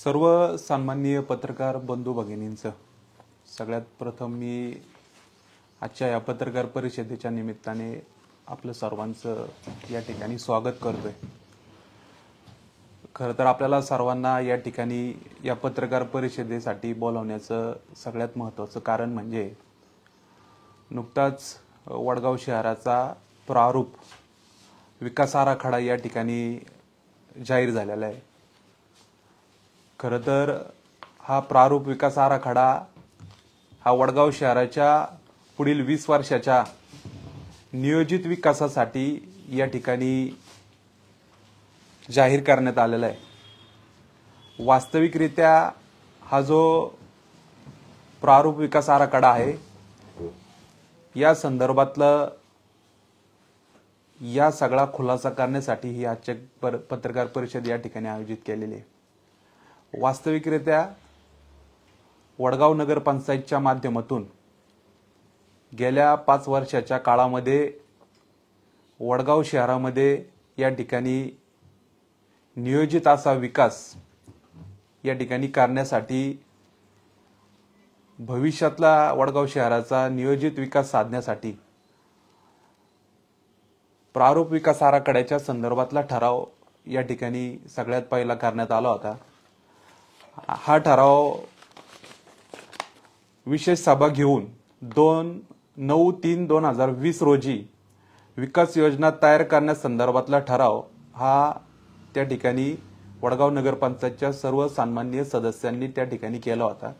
सर्व सन्माननीय पत्रकार बंधू भगिनींचं सगळ्यात प्रथम मी आजच्या या पत्रकार परिषदेच्या निमित्ताने आपलं सर्वांचं या ठिकाणी स्वागत करतोय। खरं तर आपल्याला सर्वांना या ठिकाणी या पत्रकार परिषदेसाठी बोलावण्याचं सगळ्यात महत्त्वाचं कारण म्हणजे नुकताच वडगाव शहराचा प्रारूप विकास आराखडा या ठिकाणी जाहीर झालेला आहे। खरं तर हा प्रारूप विकास आराखडा हा वडगाव शहराच्या पुढील 20 वर्षाच्या नियोजित विकासासाठी या ठिकाणी जाहीर करण्यात आलेला आहे। वास्तविकरित्या हा जो प्रारूप विकास आराखडा आहे या संदर्भातलं या सगळा खुलासा करण्यासाठी ही आजच्या पत्रकार परिषद या ठिकाणी आयोजित केलेली आहे। वास्तविकरित्या वडगाव नगर पंचायतच्या माध्यमातून गेल्या 5 वर्षाच्या काळामध्ये वडगाव शहरामध्ये या ठिकाणी नियोजित असा विकास या ठिकाणी करण्यासाठी भविष्यातला वडगाव शहराचा नियोजित विकास साधण्यासाठी प्रारूप विकास आराखड्याच्या संदर्भातला ठराव या ठिकाणी सगळ्यात पहिला करण्यात आला होता। हा ठराव विशेष सभा घेऊन 9/3/2020 रोजी विकास योजना तयार करण्यासंदर्भातला ठराव हा त्या ठिकाणी वडगाव नगरपंचायतच्या सर्व सन्माननीय सदस्यांनी त्या ठिकाणी केला होता।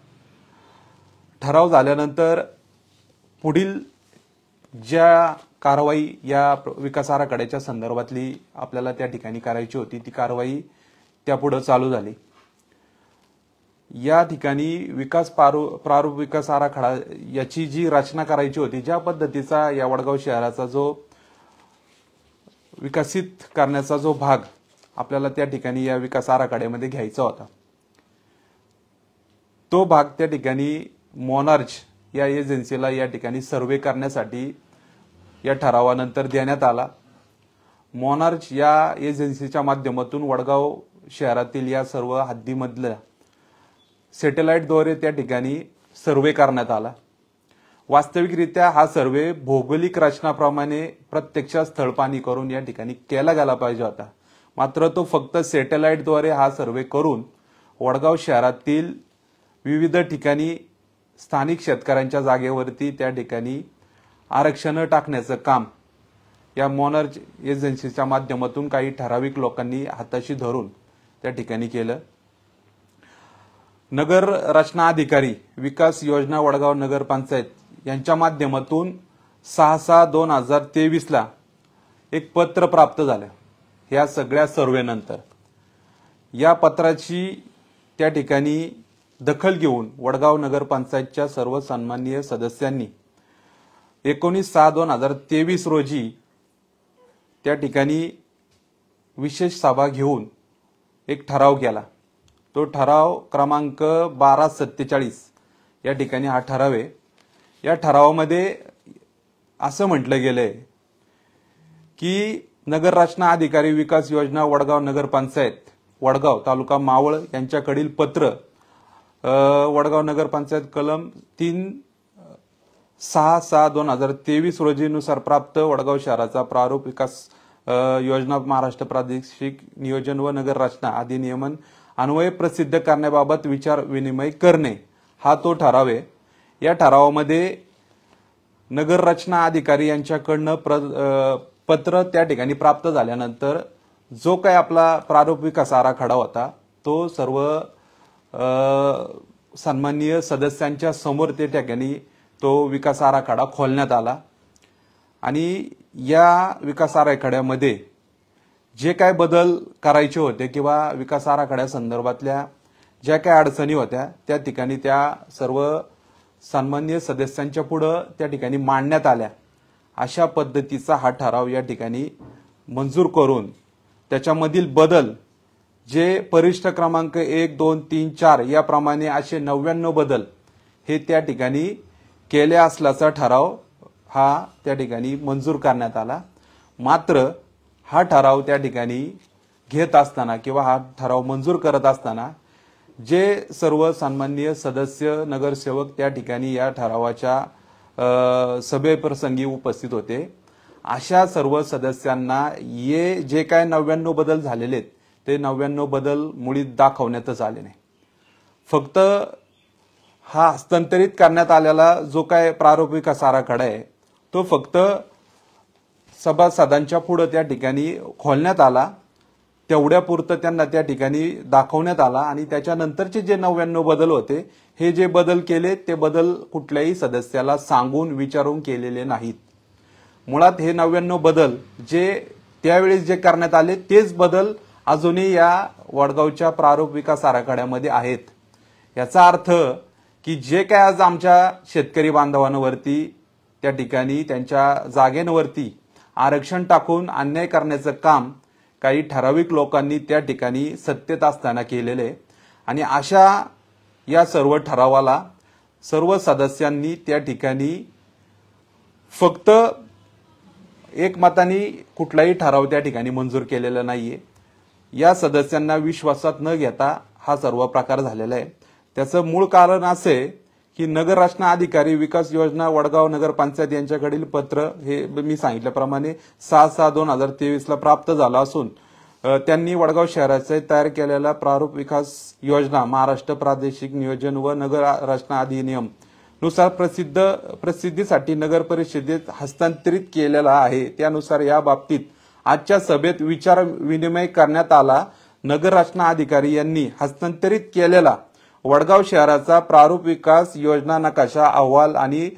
ठराव झाल्यानंतर पुढील ज्या कारवाई या विकास आराखड्याच्या संदर्भातली आपल्याला त्या ठिकाणी करायची होती ती कारवाई त्यापुढे चालू झाली। या ठिकाणी प्रारूप विकास आराखडा याची जी रचना करायची होती, ज्या पद्धतीचा या वडगाव शहराचा जो विकसित करण्याचा जो भाग आपल्याला त्या ठिकाणी या विकास आराखड्यामध्ये घ्यायचा होता, तो भाग त्या ठिकाणी मोनार्च या एजन्सीला या ठिकाणी सर्वे करण्यासाठी या ठरावानंतर देण्यात आला। मोनार्च या एजन्सीच्या माध्यमातून वडगाव शहरातील या सर्व हद्दीमधल्या सॅटेलाइटद्वारे त्या ठिकाणी सर्वे करण्यात आला। वास्तविकरित्या हा सर्वे भौगोलिक रचनाप्रमाणे प्रत्यक्षात स्थळपाहणी करून या ठिकाणी केला गेला पाहिजे होता, मात्र तो फक्त सॅटेलाइटद्वारे हा सर्वे करून वडगाव शहरातील विविध ठिकाणी स्थानिक शेतकऱ्यांच्या जागेवरती त्या ठिकाणी आरक्षण टाकण्याचं काम या मोनार्च एजन्सीच्या माध्यमातून काही ठराविक लोकांनी हाताशी धरून त्या ठिकाणी केलं। नगर रचना अधिकारी विकास योजना वडगाव नगर पंचायत यांच्या माध्यमातून 6/6/2023 ला एक पत्र प्राप्त झालं। या सगळ्या सर्वेनंतर या पत्राची त्या ठिकाणी दखल घेऊन वडगाव नगर पंचायतच्या सर्व सन्माननीय सदस्यांनी 19/6/2023 रोजी त्या ठिकाणी विशेष सभा घेऊन एक ठराव केला। तो ठराव क्रमांक 1247 या ठिकाणी हा ठराव आहे। या ठरावामध्ये असं म्हटलं गेलंय की नगर रचना अधिकारी विकास योजना वडगाव नगर पंचायत वडगाव तालुका मावळ यांच्याकडील पत्र वडगाव नगर पंचायत कलम 3/6/2023 रोजी नुसार प्राप्त वडगाव शहराचा प्रारूप विकास योजना महाराष्ट्र प्रादेशिक नियोजन व नगर रचना अधिनियमन अन्वये प्रसिद्ध करण्याबाबत विचार विनिमय करणे हा तो ठराव आहे। या ठरावामध्ये नगर रचना अधिकारी यांच्याकडनं पत्र त्या ठिकाणी प्राप्त झाल्यानंतर जो काही आपला प्रारूप विकास आराखडा होता तो सर्व सन्माननीय सदस्यांच्या समोर त्या ठिकाणी तो विकास आराखडा खोलण्यात आला आणि या विकास आराखड्यामध्ये जे काय बदल करायचे होते किंवा विकास आराखड्या संदर्भातल्या ज्या काही अडचणी होत्या त्या ठिकाणी त्या सर्व सन्माननीय सदस्यांच्या पुढे त्या ठिकाणी मांडण्यात आल्या। अशा पद्धतीचा हा ठराव या ठिकाणी मंजूर करून त्याच्यामधील बदल जे परिष्ठ क्रमांक 1, 2, 3, 4 याप्रमाणे असे 99 बदल हे त्या ठिकाणी केले असल्याचा ठराव हा त्या ठिकाणी मंजूर करण्यात आला। मात्र हा ठराव त्या ठिकाणी घेत असताना किंवा हा ठराव मंजूर करत असताना जे सर्व सन्माननीय सदस्य नगरसेवक त्या ठिकाणी या ठरावाच्या सभेप्रसंगी उपस्थित होते, अशा सर्व सदस्यांना हे जे काय 99 बदल झालेले आहेत ते 99 बदल मुळीच दाखवण्यातच आले नाही. फक्त हा हस्तांतरित करण्यात आलेला जो काय प्रारूप विकास आराखडा आहे तो फक्त सभासदांच्या पुढे त्या ठिकाणी खोलण्यात आला, तेवढ्यापुरतं त्यांना त्या ठिकाणी दाखवण्यात आला आणि त्याच्यानंतरचे जे 99 बदल होते हे जे बदल केले ते बदल कुठल्याही सदस्याला सांगून विचारून केलेले नाहीत. मुळात हे 99 बदल जे त्यावेळेस जे करण्यात आले तेच बदल अजूनही या वडगावच्या प्रारूप विकास आराखड्यामध्ये आहेत. याचा अर्थ की जे काय आज आमच्या शेतकरी बांधवांवरती त्या ठिकाणी त्यांच्या जागेंवरती आरक्षण टाकून अन्याय करण्याचं काम काही ठराविक लोकांनी त्या ठिकाणी सत्तेत असताना केलेले आणि अशा या सर्व ठरावाला सर्व सदस्यांनी त्या ठिकाणी फक्त एकमताने कुठलाही ठराव त्या ठिकाणी मंजूर केलेला नाहीये. या सदस्यांना विश्वासात न घेता हा सर्व प्रकार झालेला आहे. त्याचं मूळ कारण असे की नगर रचना अधिकारी विकास योजना वडगाव नगरपंचायत यांच्याकडील पत्र हे मी सांगितल्याप्रमाणे 6/6/2023 प्राप्त झालं असून त्यांनी वडगाव शहराचे तयार केलेला प्रारूप विकास योजना महाराष्ट्र प्रादेशिक नियोजन व नगर रचना अधिनियम नुसार प्रसिद्धीसाठी नगर परिषदेत हस्तांतरित केलेला आहे. त्यानुसार या बाबतीत आजच्या सभेत विचार विनिमय करण्यात आला. नगर रचना अधिकारी यांनी हस्तांतरित केलेला वडगाव शहराचा प्रारूप विकास योजना नकाशा अहवाल आणि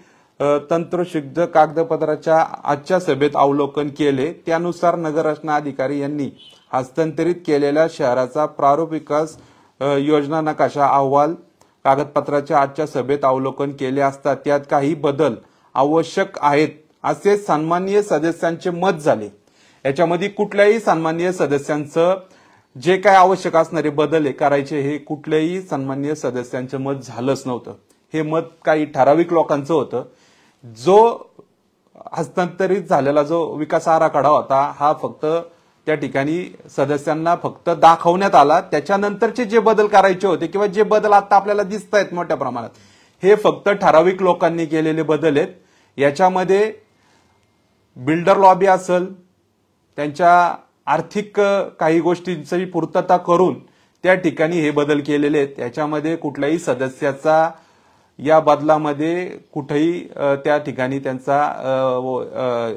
तंत्रशुद्ध कागदपत्राच्या आजच्या सभेत अवलोकन केले. त्यानुसार नगर रचना अधिकारी यांनी हस्तांतरित केलेल्या शहराचा प्रारूप विकास योजना नकाशा अहवाल कागदपत्राच्या आजच्या सभेत अवलोकन केले असता त्यात काही बदल आवश्यक आहेत असे सन्माननीय सदस्यांचे मत झाले. याच्यामध्ये कुठल्याही सन्माननीय सदस्यांचं जे काय आवश्यक असणारे बदल करायचे हे कुठल्याही सन्माननीय सदस्यांचं मत झालंच नव्हतं. हे मत काही ठराविक लोकांचं होतं. जो हस्तांतरित झालेला जो विकास आराखडा होता हा फक्त त्या ठिकाणी सदस्यांना फक्त दाखवण्यात आला. त्याच्यानंतरचे जे बदल करायचे होते किंवा जे बदल आता आपल्याला दिसत आहेत मोठ्या प्रमाणात हे फक्त ठराविक लोकांनी केलेले बदल आहेत. याच्यामध्ये बिल्डर लॉबी असेल त्यांच्या आर्थिक काही गोष्टींची पूर्तता करून त्या ठिकाणी हे बदल केलेले आहेत. याच्यामध्ये कुठल्याही सदस्याचा या बदलामध्ये कुठेही त्या ठिकाणी त्यांचा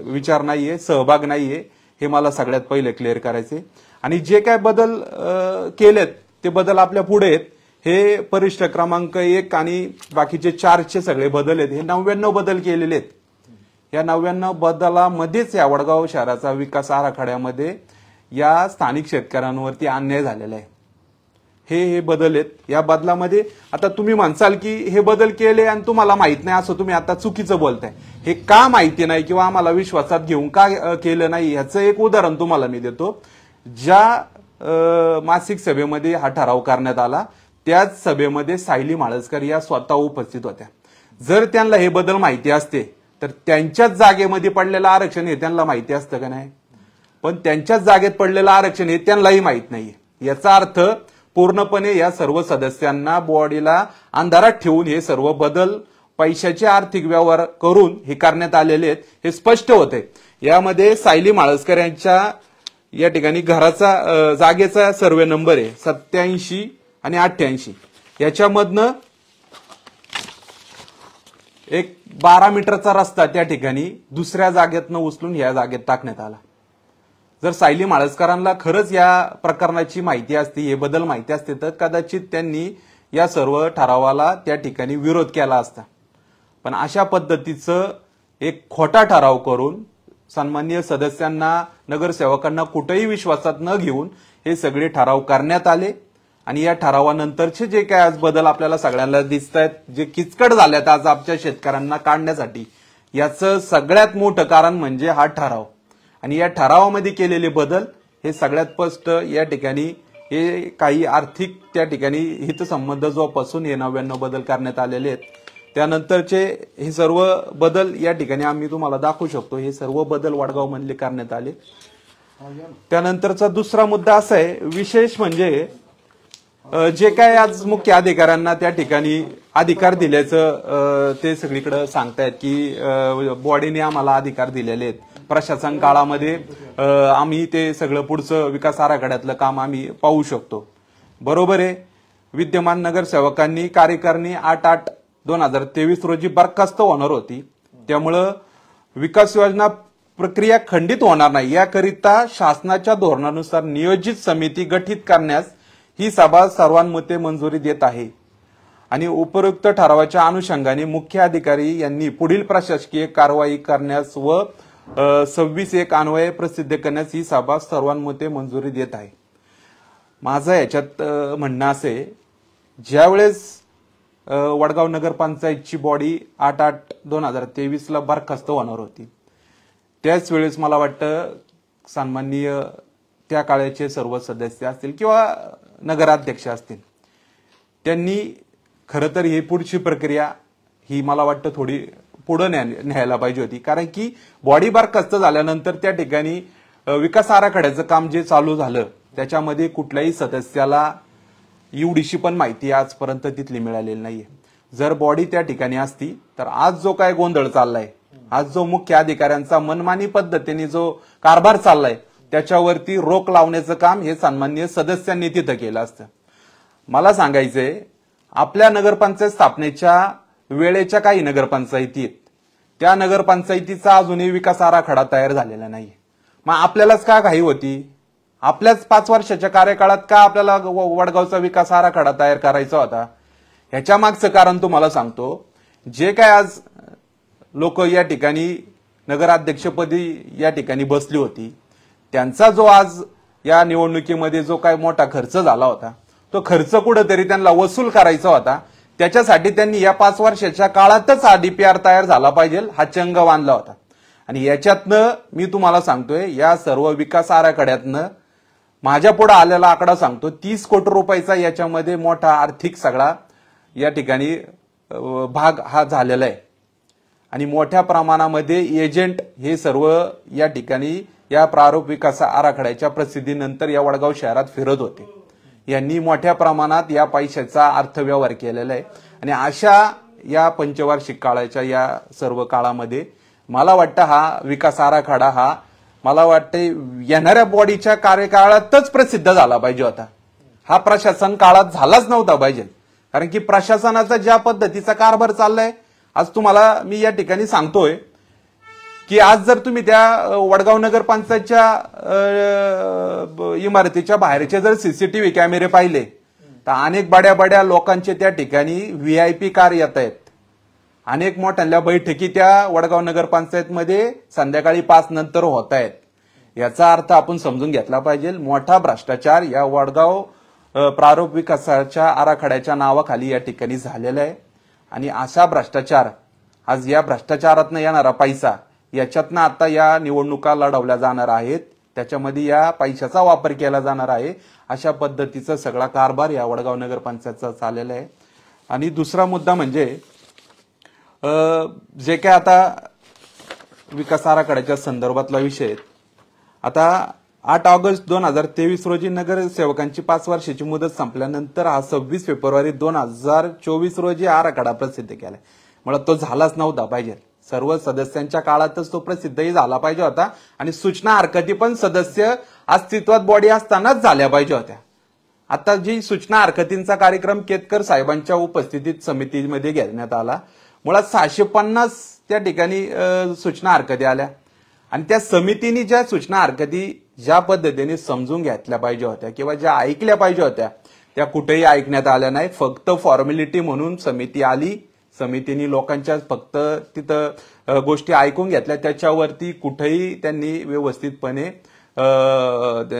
विचार नाहीये, सहभाग नाहीये. हे मला सगळ्यात पहिले क्लिअर करायचे. आणि जे काय बदल केलेत ते बदल आपल्या पुढे आहेत. हे परिशिष्ट क्रमांक 1 आणि बाकीचे 4चे सगळे बदल आहेत. हे 99 बदल केलेले आहेत. या 99 बदलामध्येच या वडगाव शहराचा विकास आराखड्यामध्ये या स्थानिक शेतकऱ्यांवरती अन्याय झालेला आहे. हे बदल आहेत. या बदलामध्ये आता तुम्ही म्हणसाल की हे बदल केले आणि तुम्हाला माहित नाही असं तुम्ही आता चुकीचं बोलताय. हे का माहिती नाही किंवा आम्हाला विश्वासात घेऊन का केलं नाही याचं एक उदाहरण तुम्हाला मी देतो. ज्या मासिक सभेमध्ये हा ठराव करण्यात आला त्याच सभेमध्ये सायली माळसकर या स्वतः उपस्थित होत्या. जर त्यांना हे बदल माहिती असते तर त्यांच्याच जागेमध्ये पडलेलं आरक्षण हे त्यांना माहिती असतं का नाही? पण त्यांच्याच जागेत पडलेलं आरक्षण हे त्यांनाही माहित नाहीये. याचा अर्थ पूर्णपणे या सर्व सदस्यांना बॉडीला अंधारात ठेवून हे सर्व बदल पैशाचे आर्थिक व्यवहार करून हे करण्यात आलेले आहेत हे स्पष्ट होते. यामध्ये सायली माळसकर यांच्या या ठिकाणी घराचा जागेचा सर्वे नंबर आहे 87 आणि 88. याच्यामधनं एक 12 मीटरचा रस्ता त्या ठिकाणी दुसऱ्या जागेतनं उचलून या जागेत टाकण्यात आला. जर सायली माळसकरांना खरंच या प्रकरणाची माहिती असती, हे बदल माहिती असते तर कदाचित त्यांनी या सर्व ठरावाला त्या ठिकाणी विरोध केला असता. पण अशा पद्धतीचं एक खोटा ठराव करून सन्माननीय सदस्यांना नगरसेवकांना कुठेही विश्वासात न घेऊन हे सगळे ठराव करण्यात आले. आणि या ठरावानंतरचे जे काय आज बदल आपल्याला सगळ्यांना दिसत आहेत, जे किचकट झाल्यात आज आमच्या शेतकऱ्यांना काढण्यासाठी, याचं सगळ्यात मोठं कारण म्हणजे हा ठराव. आणि या ठरावामध्ये केलेले बदल हे सगळ्यात स्पष्ट या ठिकाणी हे काही आर्थिक त्या ठिकाणी हितसंबंध जोपासून हे 99 बदल करण्यात आलेले आहेत. त्यानंतरचे हे सर्व बदल या ठिकाणी आम्ही तुम्हाला दाखवू शकतो. हे सर्व बदल वडगाव मधले करण्यात आले. त्यानंतरचा दुसरा मुद्दा असा आहे, विशेष म्हणजे जे काय आज मुख्य अधिकाऱ्यांना त्या ठिकाणी अधिकार दिल्याचं ते सगळीकडे सांगतायत की बॉडीने आम्हाला अधिकार दिलेले आहेत, प्रशासन काळामध्ये आम्ही ते सगळं पुढचं विकास आराखड्यातलं काम आम्ही पाहू शकतो. बरोबर आहे. विद्यमान नगरसेवकांनी कार्यकारिणी 8/8/2023 रोजी बरखास्त होणार होती. त्यामुळं विकास योजना प्रक्रिया खंडित होणार नाही याकरिता शासनाच्या धोरणानुसार नियोजित समिती गठीत करण्यास ही सभा सर्वानुमते मंजुरी देत आहे आणि उपरोक्त ठरावाच्या अनुषंगाने मुख्य अधिकारी यांनी पुढील प्रशासकीय कारवाई करण्यास व 26/1 अन्वये प्रसिद्ध करण्यास ही सभा सर्वानुमते मंजुरी देत आहे. माझं याच्यात म्हणणं असे, ज्यावेळेस वडगाव नगरपंचायतची बॉडी 8/8/2023 ला बरखास्त होणार होती, त्याच वेळेस मला वाटतं सन्माननीय त्या काळाचे सर्व सदस्य असतील किंवा नगराध्यक्ष असतील, त्यांनी खरं तर ही पुढची प्रक्रिया ही मला वाटतं थोडी पुढे न्यायला पाहिजे होती. कारण की बॉडी बरखास्त झाल्यानंतर त्या ठिकाणी विकास आराखड्याचं काम जे चालू झालं त्याच्यामध्ये कुठल्याही सदस्याला एवढीशी पण माहिती आजपर्यंत तिथली मिळालेली नाहीये. जर बॉडी त्या ठिकाणी असती तर आज जो काय गोंधळ चाललाय, आज जो मुख्य अधिकाऱ्यांचा मनमानी पद्धतीने जो कारभार चाललाय त्याच्यावरती रोख लावण्याचं काम हे सन्माननीय सदस्यांनी तिथं केलं असतं. मला सांगायचंय, आपल्या नगरपंचायत स्थापनेच्या वेळेच्या काही नगरपंचायती आहेत, त्या नगरपंचायतीचा अजूनही विकास आराखडा तयार झालेला नाहीये. मग आपल्यालाच का घाई होती? आपल्याच 5 वर्षाच्या कार्यकाळात का आपल्याला वडगावचा विकास आराखडा तयार करायचा होता? ह्याच्या मागचं कारण तुम्हाला सांगतो. जे काय आज लोक या ठिकाणी नगराध्यक्षपदी या ठिकाणी बसली होती, त्यांचा जो आज या निवडणुकीमध्ये जो काय मोठा खर्च झाला होता, तो खर्च कुठेतरी त्यांना वसूल करायचा होता. त्याच्यासाठी त्यांनी या 5 वर्षाच्या काळातच हा DPR तयार झाला पाहिजे हा चंग बांधला होता. आणि याच्यातनं मी तुम्हाला सांगतोय, या सर्व विकास आराखड्यातनं माझ्या पुढे आलेला आकडा सांगतो, 30 कोटी रुपयाचा याच्यामध्ये मोठा आर्थिक सगळा या ठिकाणी भाग हा झालेला आहे. आणि मोठ्या प्रमाणामध्ये एजंट हे सर्व या ठिकाणी या प्रारूप विकास आराखड्याच्या प्रसिद्धीनंतर या वडगाव शहरात फिरत होते. यांनी मोठ्या प्रमाणात या पैशाचा अर्थव्यवहार केलेला आहे. आणि अशा या पंचवार्षिक काळाच्या या सर्व काळामध्ये मला वाटतं हा विकास आराखडा हा मला वाटते येणाऱ्या बॉडीच्या कार्यकाळातच प्रसिद्ध झाला पाहिजे होता. हा प्रशासन काळात झालाच नव्हता पाहिजे. कारण की प्रशासनाचा ज्या पद्धतीचा कारभार चाललाय, आज तुम्हाला मी या ठिकाणी सांगतोय की आज जर तुम्ही त्या वडगाव नगरपंचायतच्या इमारतीच्या बाहेरचे जर CCTV कॅमेरे पाहिले तर अनेक बड्या लोकांचे त्या ठिकाणी VIP कार येत आहेत. अनेक मोठ्या बैठकी त्या वडगाव नगरपंचायतमध्ये संध्याकाळी 5 नंतर होत आहेत. याचा अर्थ आपण समजून घेतला पाहिजे. मोठा भ्रष्टाचार या वडगाव प्रारूप विकासाच्या आराखड्याच्या नावाखाली या ठिकाणी झालेला आहे. आणि असा भ्रष्टाचार, आज या भ्रष्टाचारातनं येणारा पैसा याच्यातनं आता या निवडणुका लढवल्या जाणार आहेत, त्याच्यामध्ये या पैशाचा वापर केला जाणार आहे. अशा पद्धतीचा सगळा कारभार या वडगाव नगरपंचायतचा चाललेला आहे. आणि दुसरा मुद्दा म्हणजे जे काय आता विकास आराखड्याच्या संदर्भातला विषय, आता 8 ऑगस्ट 2023 रोजी नगरसेवकांची 5 वर्षाची मुदत संपल्यानंतर हा 26 फेब्रुवारी 2024 रोजी आराखडा प्रसिद्ध केलाय. मला तो झालाच नव्हता पाहिजे. सर्व सदस्यांच्या काळातच तो प्रसिद्धही झाला पाहिजे होता आणि सूचना हरकती पण सदस्य अस्तित्वात बॉडी असतानाच झाल्या पाहिजे होत्या. आता जी सूचना हरकतींचा कार्यक्रम केतकर साहेबांच्या उपस्थितीत समितीमध्ये घेण्यात आला, मुळात 650 त्या ठिकाणी सूचना हरकती आल्या. आणि त्या समितीने ज्या सूचना हरकती ज्या पद्धतीने समजून घेतल्या पाहिजे होत्या किंवा ज्या ऐकल्या पाहिजे होत्या त्या कुठेही ऐकण्यात आल्या नाही. फक्त फॉर्मॅलिटी म्हणून समिती आली, समितीने लोकांच्या फक्त तिथं गोष्टी ऐकून घेतल्या, त्याच्यावरती कुठेही त्यांनी व्यवस्थितपणे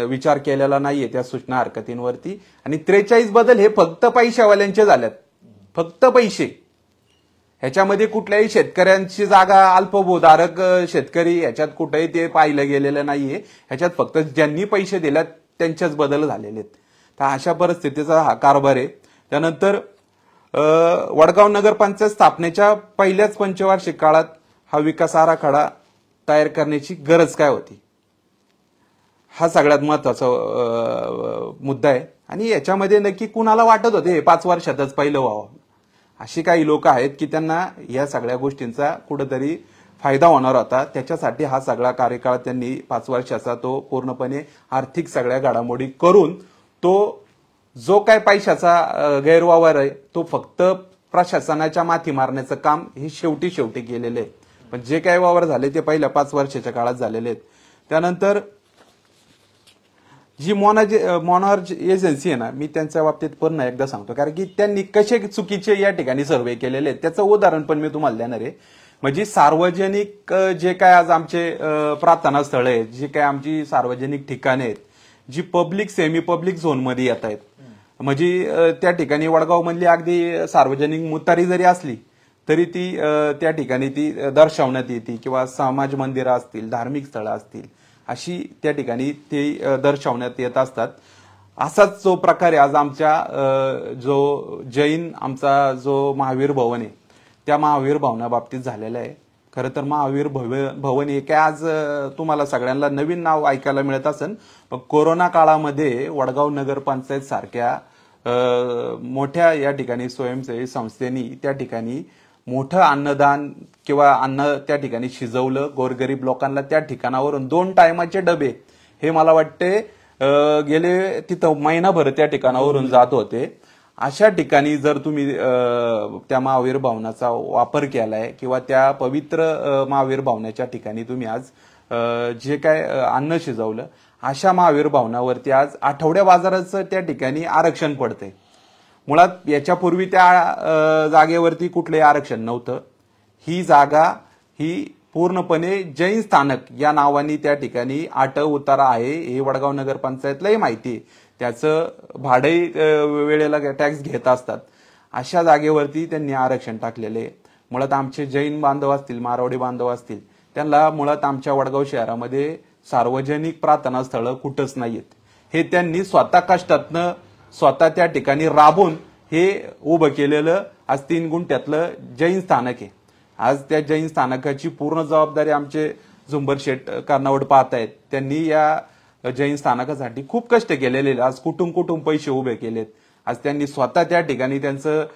विचार केलेला नाहीये त्या सूचना हरकतींवरती. आणि 43 बदल हे फक्त पैशावाल्यांचे झाल्यात, फक्त पैसे. ह्याच्यामध्ये कुठल्याही शेतकऱ्यांची जागा, अल्पभूधारक शेतकरी ह्याच्यात कुठेही ते पाहिलं गेलेलं नाहीये. ह्याच्यात फक्त ज्यांनी पैसे दिलेत त्यांचेच बदल झालेले आहेत. तर अशा परिस्थितीचा हा कारभार आहे. त्यानंतर वडगाव नगरपंचायत स्थापनेच्या पहिल्याच पंचवार्षिक काळात हा विकास आराखडा तयार करण्याची गरज काय होती? हा सगळ्यात महत्वाचा मुद्दा आहे. आणि याच्यामध्ये नक्की कुणाला वाटत होते हे 5 वर्षातच पहिलं व्हावं, अशी काही लोक आहेत की त्यांना या सगळ्या गोष्टींचा कुठेतरी फायदा होणार होता. त्याच्यासाठी हा सगळा कार्यकाळ त्यांनी 5 वर्षाचा तो पूर्णपणे आर्थिक सगळ्या घडामोडी करून तो जो काय पैशाचा गैरवापर आहे तो फक्त प्रशासनाच्या माथी मारण्याचं काम हे शेवटी केलेलं आहे. पण जे काही वावर झाले ते पहिल्या 5 वर्षाच्या काळात झालेले आहेत. त्यानंतर जी मॉनार्च एजन्सी आहे ना, मी त्यांच्या बाबतीत पुन्हा एकदा सांगतो, कारण की त्यांनी कसे चुकीचे या ठिकाणी सर्व्हे केलेले आहेत त्याचं उदाहरण पण मी तुम्हाला देणार आहे. म्हणजे सार्वजनिक जे काय आज आमचे प्रार्थना स्थळ आहेत, जे काय आमची सार्वजनिक ठिकाणे आहेत, जी पब्लिक सेमी पब्लिक झोनमध्ये येत आहेत, म्हणजे त्या ठिकाणी वडगाव मधली अगदी सार्वजनिक मुतारी जरी असली तरी ती त्या ठिकाणी ती दर्शवण्यात येते, किंवा समाज मंदिरं असतील, धार्मिक स्थळं असतील, अशी त्या ठिकाणी ते दर्शवण्यात येत असतात. असाच जो प्रकारे आज आमच्या जो जैन आमचा जो महावीर भवन आहे त्या महावीर भवनाबाबतीत झालेला आहे. खरं तर महावीर भवन हे काय आज तुम्हाला सगळ्यांना नवीन नाव ऐकायला मिळत असेल, पण कोरोना काळामध्ये वडगाव नगरपंचायत सारख्या मोठ्या या ठिकाणी स्वयंसेवी संस्थेनी त्या ठिकाणी मोठं अन्नदान किंवा अन्न त्या ठिकाणी शिजवलं. गोरगरीब लोकांना त्या ठिकाणावरून 2 टायमाचे डबे हे मला वाटते गेले तिथं महिनाभर त्या ठिकाणावरून जात होते. अशा ठिकाणी जर तुम्ही त्या महावीर भवनाचा वापर केलाय किंवा त्या पवित्र महावीर भवनाच्या ठिकाणी तुम्ही आज जे काय अन्न शिजवलं, अशा महावीर भवनावरती आज आठवड्या बाजाराचं त्या ठिकाणी आरक्षण पडतंय. मुळात याच्यापूर्वी त्या जागेवरती कुठलंही आरक्षण नव्हतं. ही जागा ही पूर्णपणे जैन स्थानक या नावाने त्या ठिकाणी उतारा आहे, हे वडगाव नगरपंचायतलाही माहिती आहे. त्याचं भाडे वेळेला टॅक्स घेत असतात. अशा जागेवरती त्यांनी आरक्षण टाकलेले. मुळात आमचे जैन बांधव असतील, मारवाडी बांधव असतील, त्यांना मुळात आमच्या वडगाव शहरामध्ये सार्वजनिक प्रार्थना स्थळं कुठंच नाहीयेत. हे त्यांनी स्वतः कष्टातनं स्वतः त्या ठिकाणी राबून हे उभं केलेलं आज 3 गुंठ्यातलं जैन स्थानक आहे. आज त्या जैन स्थानकाची पूर्ण जबाबदारी आमचे झुंबर शेठ कर्नावड पाहत आहेत. त्यांनी या जैन स्थानकासाठी खूप कष्ट केलेले, आज कुठून पैसे उभे केलेत. आज त्यांनी स्वतः त्या ठिकाणी त्यांचं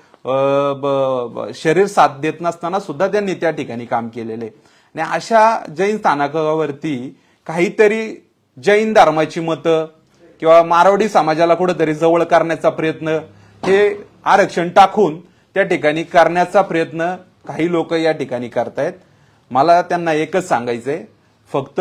शरीर साथ देत नसताना सुद्धा त्यांनी त्या ठिकाणी काम केलेले. आणि अशा जैन स्थानकावरती काहीतरी जैन धर्माची मतं किंवा मारवाडी समाजाला कुठेतरी जवळ करण्याचा प्रयत्न हे आरक्षण टाकून त्या ठिकाणी करण्याचा प्रयत्न काही लोक या ठिकाणी करतायत. मला त्यांना एकच सांगायचंय, फक्त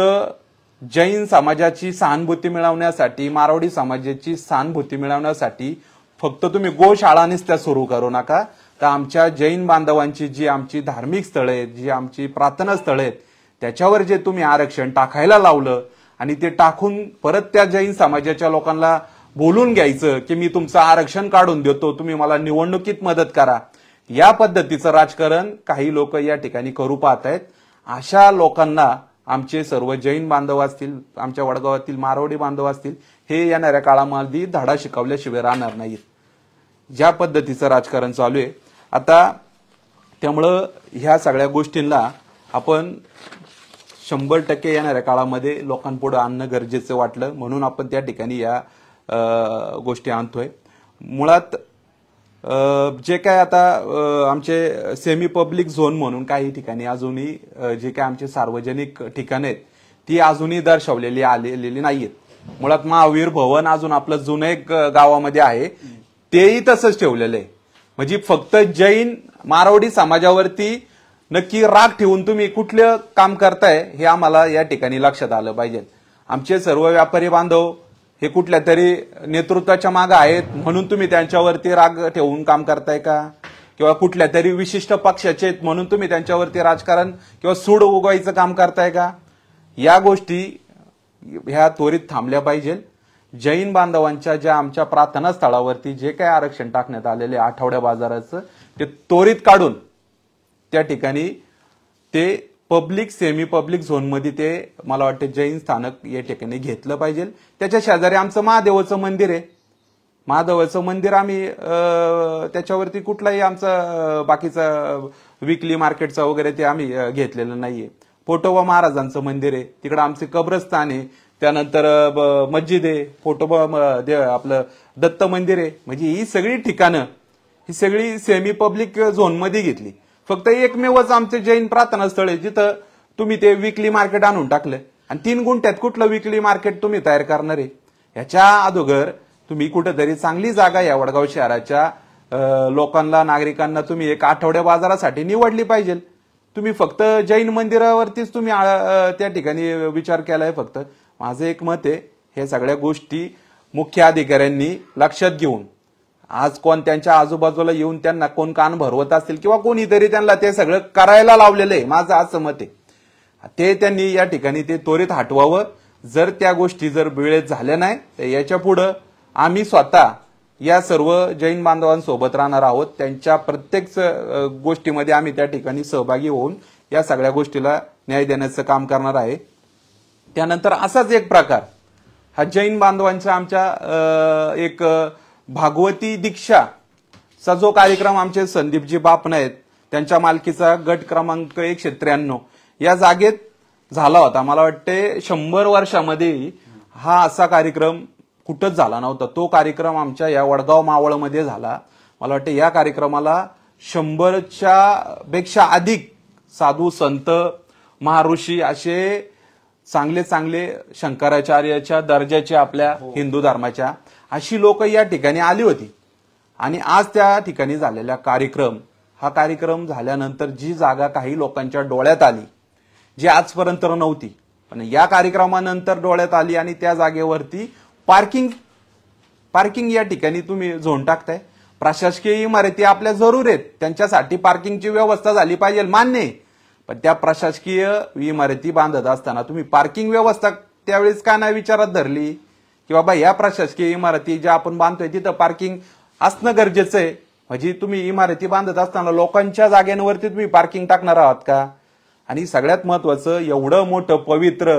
जैन समाजाची सहानुभूती मिळवण्यासाठी, मारवाडी समाजाची सहानुभूती मिळवण्यासाठी फक्त तुम्ही गोशाळांनीच त्या सुरू करू नका. तर आमच्या जैन बांधवांची जी आमची धार्मिक स्थळं आहेत, जी आमची प्रार्थना स्थळं आहेत, त्याच्यावर जे तुम्ही आरक्षण टाकायला लावलं आणि ते टाकून परत त्या जैन समाजाच्या लोकांना बोलून घ्यायचं की मी तुमचं आरक्षण काढून देतो, तुम्ही मला निवडणुकीत मदत करा, या पद्धतीचं राजकारण काही लोक या ठिकाणी करू पाहत आहेत. अशा लोकांना आमचे सर्व जैन बांधव असतील, आमच्या वडगावातील मारवाडी बांधव असतील, हे येणाऱ्या काळामध्ये धडा शिकवल्याशिवाय राहणार नाहीत. ज्या पद्धतीचं राजकारण चालू आहे आता, त्यामुळं ह्या सगळ्या गोष्टींना आपण 100% येणाऱ्या काळामध्ये लोकांपुढे आणणं गरजेचं वाटलं, म्हणून आपण त्या ठिकाणी या गोष्टी आणतोय. मुळात जे काय आता आमचे सेमी पब्लिक झोन म्हणून काही ठिकाणी अजूनही जे काय आमचे सार्वजनिक ठिकाणं आहेत ती अजूनही दर्शवलेली आलेली नाहीयेत. मुळात महावीर भवन अजून आपलं जुनं एक गावामध्ये आहे, तेही तसंच ठेवलेलं आहे. म्हणजे फक्त जैन मारवाडी समाजावरती नक्की राग ठेवून तुम्ही कुठलं काम करताय हे आम्हाला या ठिकाणी लक्षात आलं पाहिजे. आमचे सर्व व्यापारी बांधव हे कुठल्या तरी नेतृत्वाच्या मागे आहेत म्हणून तुम्ही त्यांच्यावरती राग ठेवून काम करताय का? किंवा कुठल्या तरी विशिष्ट पक्षाचे आहेत म्हणून तुम्ही त्यांच्यावरती राजकारण किंवा सूड उगवायचं काम करताय का? या गोष्टी ह्या त्वरित थांबल्या पाहिजे. जैन बांधवांच्या ज्या आमच्या प्रार्थना स्थळावरती जे काही आरक्षण टाकण्यात आलेले आठवड्या बाजाराचं ते त्वरित काढून त्या ठिकाणी ते पब्लिक सेमी पब्लिक झोनमध्ये ते मला वाटतं जैन स्थानक या ठिकाणी घेतलं पाहिजे. त्याच्या शेजारी आमचं महादेवाचं मंदिर आहे. महादेवाचं मंदिर आम्ही त्याच्यावरती कुठलाही आमचा बाकीचा विकली मार्केटचा वगैरे ते आम्ही घेतलेलं नाहीये. पोटोबा महाराजांचं मंदिर आहे, तिकडे आमचे कब्रस्तान आहे, त्यानंतर मस्जिद आहे, आपलं दत्त मंदिर आहे. म्हणजे ही सगळी ठिकाणं ही सगळी सेमी पब्लिक झोनमध्ये घेतली. फक्त एकमेवच आमचे जैन प्रार्थना स्थळ आहे जिथं तुम्ही ते विकली मार्केट आणून टाकलं. आणि 3 गुंठ्यात कुठलं विकली मार्केट तुम्ही तयार करणार आहे? ह्याच्या अगोदर तुम्ही कुठेतरी चांगली जागा या वडगाव शहराच्या लोकांना, नागरिकांना तुम्ही एक आठवड्या बाजारासाठी निवडली पाहिजे. तुम्ही फक्त जैन मंदिरावरतीच तुम्ही त्या ठिकाणी विचार केलाय फक्त. माझं एक मत आहे, हे सगळ्या गोष्टी मुख्य अधिकाऱ्यांनी लक्षात घेऊन आज कोण त्यांच्या आजूबाजूला येऊन त्यांना कोण कान भरवत असतील किंवा कोणीतरी त्यांना ते सगळं करायला लावलेलं आहे, माझं असं मत आहे. ते त्यांनी या ठिकाणी ते त्वरित हटवावं. जर त्या गोष्टी जर वेळेत झाल्या नाही तर याच्या पुढं आम्ही स्वतः या सर्व जैन बांधवांसोबत राहणार आहोत. त्यांच्या प्रत्येक गोष्टीमध्ये आम्ही त्या ठिकाणी सहभागी होऊन या सगळ्या गोष्टीला न्याय देण्याचं काम करणार आहे. त्यानंतर असाच एक प्रकार हा जैन बांधवांचा आमच्या एक भागवती दीक्षा चा जो कार्यक्रम आमचे संदीपजी बापन आहेत त्यांच्या मालकीचा गट क्रमांक 193 या जागेत झाला होता. मला वाटते 100 वर्षामध्ये हा असा कार्यक्रम कुठंच झाला नव्हता. तो कार्यक्रम आमच्या या वडगाव मावळमध्ये झाला. मला वाटते या कार्यक्रमाला 100च्या पेक्षा अधिक साधू संत महाऋषी असे चांगले चांगले शंकराचार्याच्या दर्जाचे आपल्या हिंदू धर्माच्या अशी लोक या ठिकाणी आली होती. आणि आज त्या ठिकाणी झालेला हा कार्यक्रम झाल्यानंतर जी जागा काही लोकांच्या डोळ्यात आली जी आजपर्यंत नव्हती, पण या कार्यक्रमानंतर डोळ्यात आली आणि त्या जागेवरती पार्किंग या ठिकाणी तुम्ही झोन टाकताय. प्रशासकीय इमारती आपल्या जरूर आहेत, त्यांच्यासाठी पार्किंगची व्यवस्था झाली पाहिजे, मान्य आहे. पण त्या प्रशासकीय इमारती बांधत असताना तुम्ही पार्किंग व्यवस्था त्यावेळेस का नाही विचारात धरली की बाबा या प्रशासकीय इमारती ज्या आपण बांधतोय तिथं पार्किंग असणं गरजेचं आहे. म्हणजे तुम्ही इमारती बांधत असताना लोकांच्या जागेवरती तुम्ही पार्किंग टाकणार आहात का? आणि सगळ्यात महत्वाचं, एवढं मोठं पवित्र,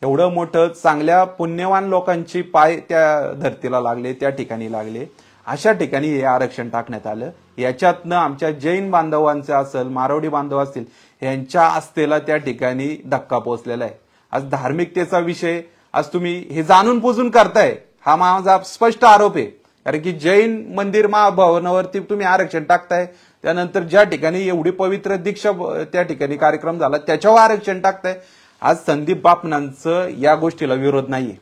एवढं मोठं चांगल्या पुण्यवान लोकांची पाय त्या धर्तीला लागले, त्या ठिकाणी लागले, अशा ठिकाणी हे आरक्षण टाकण्यात आलं. याच्यातनं आमच्या जैन बांधवांचं असेल, मारवाडी बांधव असतील, यांच्या आस्थेला त्या ठिकाणी धक्का पोहोचलेला आहे. आज धार्मिकतेचा विषय आज तुम्ही हे जाणून बुजून करताय, हा माझा स्पष्ट आरोप आहे. कारण की जैन मंदिर महाभवनावरती तुम्ही आरक्षण टाकताय, त्यानंतर ज्या ठिकाणी एवढी पवित्र दीक्षा त्या ठिकाणी कार्यक्रम झाला त्याच्यावर आरक्षण टाकताय. आज संदीप बापनांचं या गोष्टीला विरोध नाहीये.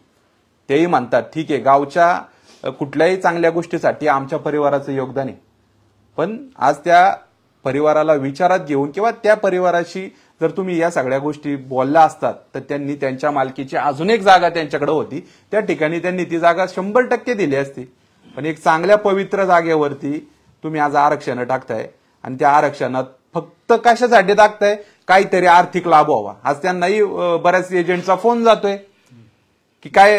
तेही म्हणतात ठीक आहे, गावच्या कुठल्याही चांगल्या गोष्टीसाठी आमच्या परिवाराचं योगदान आहे. पण आज त्या परिवाराला विचारात घेऊन किंवा त्या परिवाराशी जर तुम्ही या सगळ्या गोष्टी बोलल्या असतात तर त्यांनी त्यांच्या मालकीची अजून एक जागा त्यांच्याकडे होती, त्या ठिकाणी त्यांनी ती जागा 100% दिली असती. पण एक चांगल्या पवित्र जागेवरती तुम्ही आज आरक्षण टाकताय आणि त्या आरक्षणात फक्त कशासाठी टाकताय? काहीतरी आर्थिक लाभ व्हावा. आज त्यांनाही बऱ्याच एजंटचा फोन जातोय की काय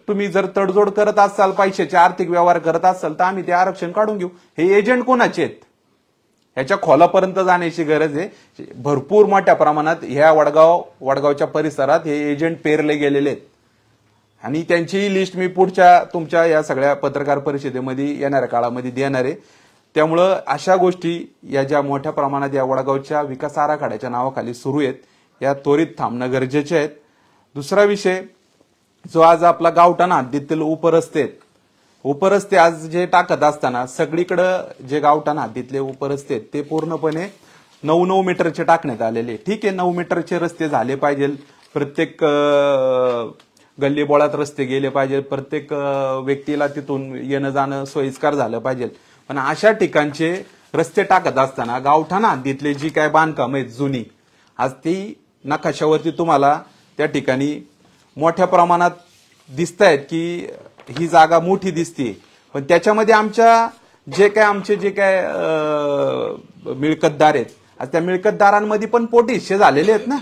तुम्ही जर तडजोड करत असाल, पैशाचे आर्थिक व्यवहार करत असाल तर आम्ही ते आरक्षण काढून घेऊ. हे एजंट कोणाचे आहेत? ह्याच्या खोलापर्यंत जाण्याची गरज आहे. भरपूर मोठ्या प्रमाणात ह्या वडगावच्या परिसरात हे एजंट पेरले गेलेले आहेत आणि त्यांची लिस्ट मी पुढच्या तुमच्या या सगळ्या पत्रकार परिषदेमध्ये येणाऱ्या काळामध्ये देणार आहे. त्यामुळं अशा गोष्टी या ज्या मोठ्या प्रमाणात या वडगावच्या विकास आराखड्याच्या नावाखाली सुरू आहेत या त्वरित थांबणं गरजेचे आहेत. दुसरा विषय जो आज आपला गावठाण हद्दीतील उपरस्ते आज जे टाकत असताना सगळीकडे जे गावठाण हद्दीतले उपरस्ते ते पूर्णपणे 9 मीटरचे टाकण्यात आलेले. ठीक आहे, 9 मीटरचे रस्ते झाले पाहिजे, प्रत्येक गल्ली बोळात रस्ते गेले पाहिजे, प्रत्येक व्यक्तीला तिथून येणं जाणं सोयीस्कर झालं पाहिजे. पण अशा ठिकाणचे रस्ते टाकत असताना गावठाण हद्दीतले जी काय बांधकाम आहेत जुनी, आज ती नकाशावरती तुम्हाला त्या ठिकाणी मोठ्या प्रमाणात दिसत आहेत की ही जागा मोठी दिसते, पण त्याच्यामध्ये आमचे जे काय मिळकतदार आहेत, आज त्या मिळकतदारांमध्ये पण पोटी हिस्से झालेले आहेत ना.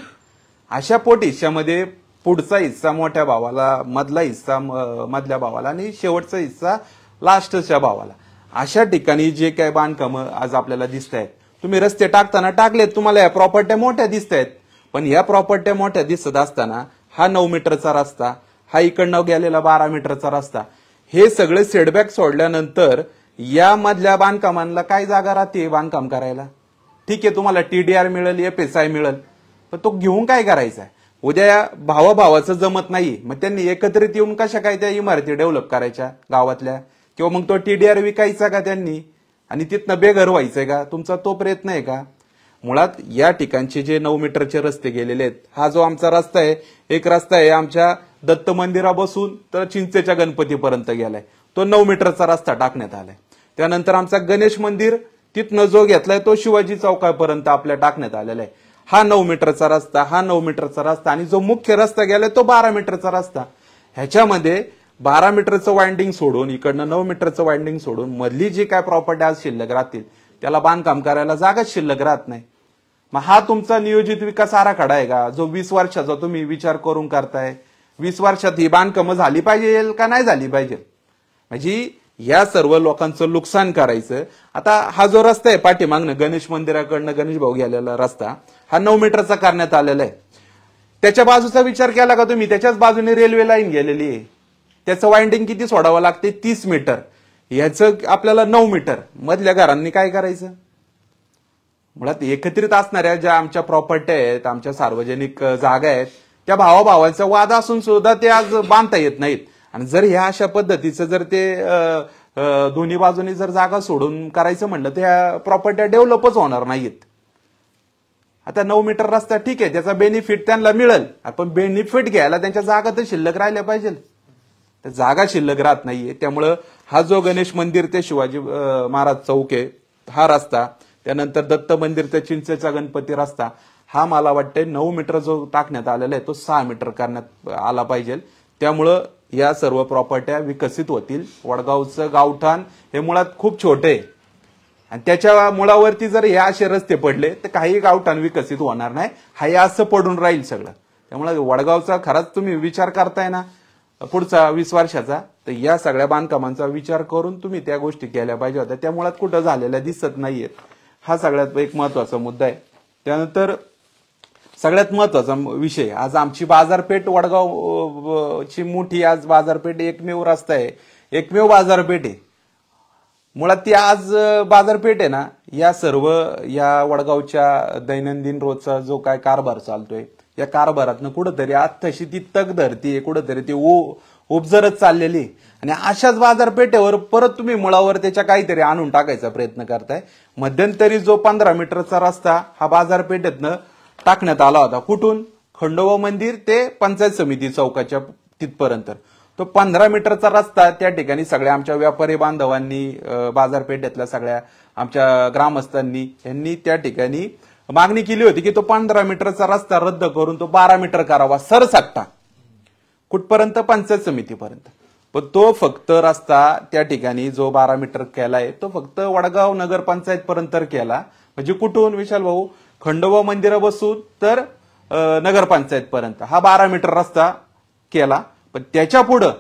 अशा पोटी हिस्स्यामध्ये पुढचा हिस्सा मोठ्या भावाला, मधला हिस्सा मधल्या भावाला आणि शेवटचा हिस्सा लास्टच्या भावाला. अशा ठिकाणी जे काय बांधकाम आज आपल्याला दिसत आहेत, तुम्ही रस्ते टाकताना टाकलेत, तुम्हाला या प्रॉपर्ट्या मोठ्या दिसत आहेत, पण या प्रॉपर्ट्या मोठ्या दिसत असताना हा 9 मीटरचा रस्ता, हा इकडनं गेलेला 12 मीटरचा रस्ता, हे सगळे सेटबॅक सोडल्यानंतर या मधल्या बांधकामांना काय जागा राहते बांधकाम करायला? ठीक आहे, तुम्हाला TDR मिळेल, FSI मिळेल, पण तो घेऊन काय करायचा आहे? उद्या भावाभावाचं जमत नाही, मग त्यांनी एकत्रित येऊन कशा काय त्या इमारती डेव्हलप करायच्या गावातल्या, किंवा मग तो TDR विकायचा का त्यांनी आणि तिथनं बेघर व्हायचंय का? तुमचा तो प्रयत्न आहे का? मुळात या ठिकाणचे जे 9 मीटरचे रस्ते गेलेले आहेत, हा जो आमचा रस्ता आहे, एक रस्ता आहे आमच्या दत्त मंदिरापासून तर चिंचेच्या गणपतीपर्यंत गेलाय, तो 9 मीटरचा रस्ता टाकण्यात आलाय. त्यानंतर आमचा गणेश मंदिर तिथनं जो घेतलाय तो शिवाजी चौकापर्यंत आपल्या टाकण्यात आलेला आहे. हा 9 मीटरचा रस्ता, हा 9 मीटरचा रस्ता, आणि जो मुख्य रस्ता गेलाय तो 12 मीटरचा रस्ता. ह्याच्यामध्ये 12 मीटरचं वाइंडिंग सोडून, इकडनं 9 मीटरचं वाइंडिंग सोडून मधली जी काय प्रॉपर्टी आज शिल्लक राहतील त्याला बांधकाम करायला जागाच शिल्लक राहत नाही. मग हा तुमचा नियोजित विकास आराखडा आहे का, जो 20 वर्षाचा तुम्ही विचार करून करताय? 20 वर्षात ही बांधकामं झाली पाहिजे का नाही झाली पाहिजे? म्हणजे या सर्व लोकांचं नुकसान करायचं. आता हा जो रस्ता आहे पाठीमागनं गणेश मंदिराकडनं गणेश भाऊ गेलेला रस्ता, हा 9 मीटरचा करण्यात आलेला आहे. त्याच्या बाजूचा विचार केला का तुम्ही? त्याच्याच बाजूने रेल्वे लाईन गेलेली आहे, त्याचं वाइंडिंग किती सोडावं लागते? 30 मीटर. याचं आपल्याला 9 मीटर. मधल्या घरांनी काय करायचं? मुळात एकत्रित असणाऱ्या ज्या आमच्या प्रॉपर्टी आहेत, आमच्या सार्वजनिक जागा आहेत, त्या भावाभावांचा वाद असून सुद्धा ते आज बांधता येत नाहीत. आणि जर ह्या अशा पद्धतीचं जर ते दोन्ही बाजूनी जर जागा सोडून करायचं म्हणलं तर ह्या प्रॉपर्ट्या डेव्हलपच होणार नाहीत. आता 9 मीटर रस्ता ठीक आहे, त्याचा बेनिफिट त्यांना मिळेल, पण बेनिफिट घ्यायला त्यांच्या जागा तर शिल्लक राहिल्या पाहिजे. तर जागा शिल्लक राहत नाहीये. त्यामुळं हा जो गणेश मंदिर ते शिवाजी महाराज चौक आहे हा रस्ता, त्यानंतर दत्त मंदिर ते चिंचेचा गणपती रस्ता, हा मला वाटतंय 9 मीटर जो टाकण्यात आलेला आहे तो 6 मीटर करण्यात आला पाहिजे. त्यामुळं या सर्व प्रॉपर्ट्या विकसित होतील. वडगावचं गावठाण हे मुळात खूप छोटे आहे आणि त्याच्या मुळावरती जर हे असे रस्ते पडले तर काही गावठाण विकसित होणार नाही, हे असं पडून राहील सगळं. त्यामुळे वडगावचा खराच तुम्ही विचार करताय ना पुढचा 20 वर्षाचा, तर या सगळ्या बांधकामांचा विचार करून तुम्ही त्या गोष्टी केल्या पाहिजे होत्या. त्या मुळात कुठं झालेल्या दिसत नाहीयेत. हा सगळ्यात एक महत्वाचा मुद्दा आहे. त्यानंतर सगळ्यात महत्वाचा विषय, आज आमची बाजारपेठ वडगावची मोठी आज बाजारपेठ एकमेव रस्ता आहे, एकमेव बाजारपेठ आहे. मुळात ती आज बाजारपेठ आहे ना, या सर्व या वडगावच्या दैनंदिन रोजचा जो काय कारभार चालतोय, या कारभारातनं कुठंतरी आज तशी ती तग धरती, कुठंतरी ती उपजरत चाललेली. आणि अशाच बाजारपेठेवर परत तुम्ही मुळावर त्याच्या काहीतरी आणून टाकायचा प्रयत्न करताय. मध्यंतरी जो 15 मीटरचा रस्ता हा बाजारपेठेतनं टाकण्यात आला होता, कुठून? खंडोबा मंदिर ते पंचायत समिती चौकाच्या तिथपर्यंत, तो 15 मीटरचा रस्ता त्या ठिकाणी सगळ्या आमच्या व्यापारी बांधवांनी, बाजारपेठेतल्या सगळ्या आमच्या ग्रामस्थांनी यांनी त्या ठिकाणी मागणी केली होती की तो 15 मीटरचा रस्ता रद्द करून तो 12 मीटर करावा सरसकटा. कुठपर्यंत? पंचायत समितीपर्यंत. पण तो फक्त रस्ता त्या ठिकाणी जो 12 मीटर केलाय तो फक्त वडगाव नगर पंचायत पर्यंत केला. म्हणजे कुठून विशाल भाऊ? खंडोबा मंदिरापासून तर नगरपंचायत पर्यंत हा 12 मीटर रस्ता केला. पण त्याच्या पुढं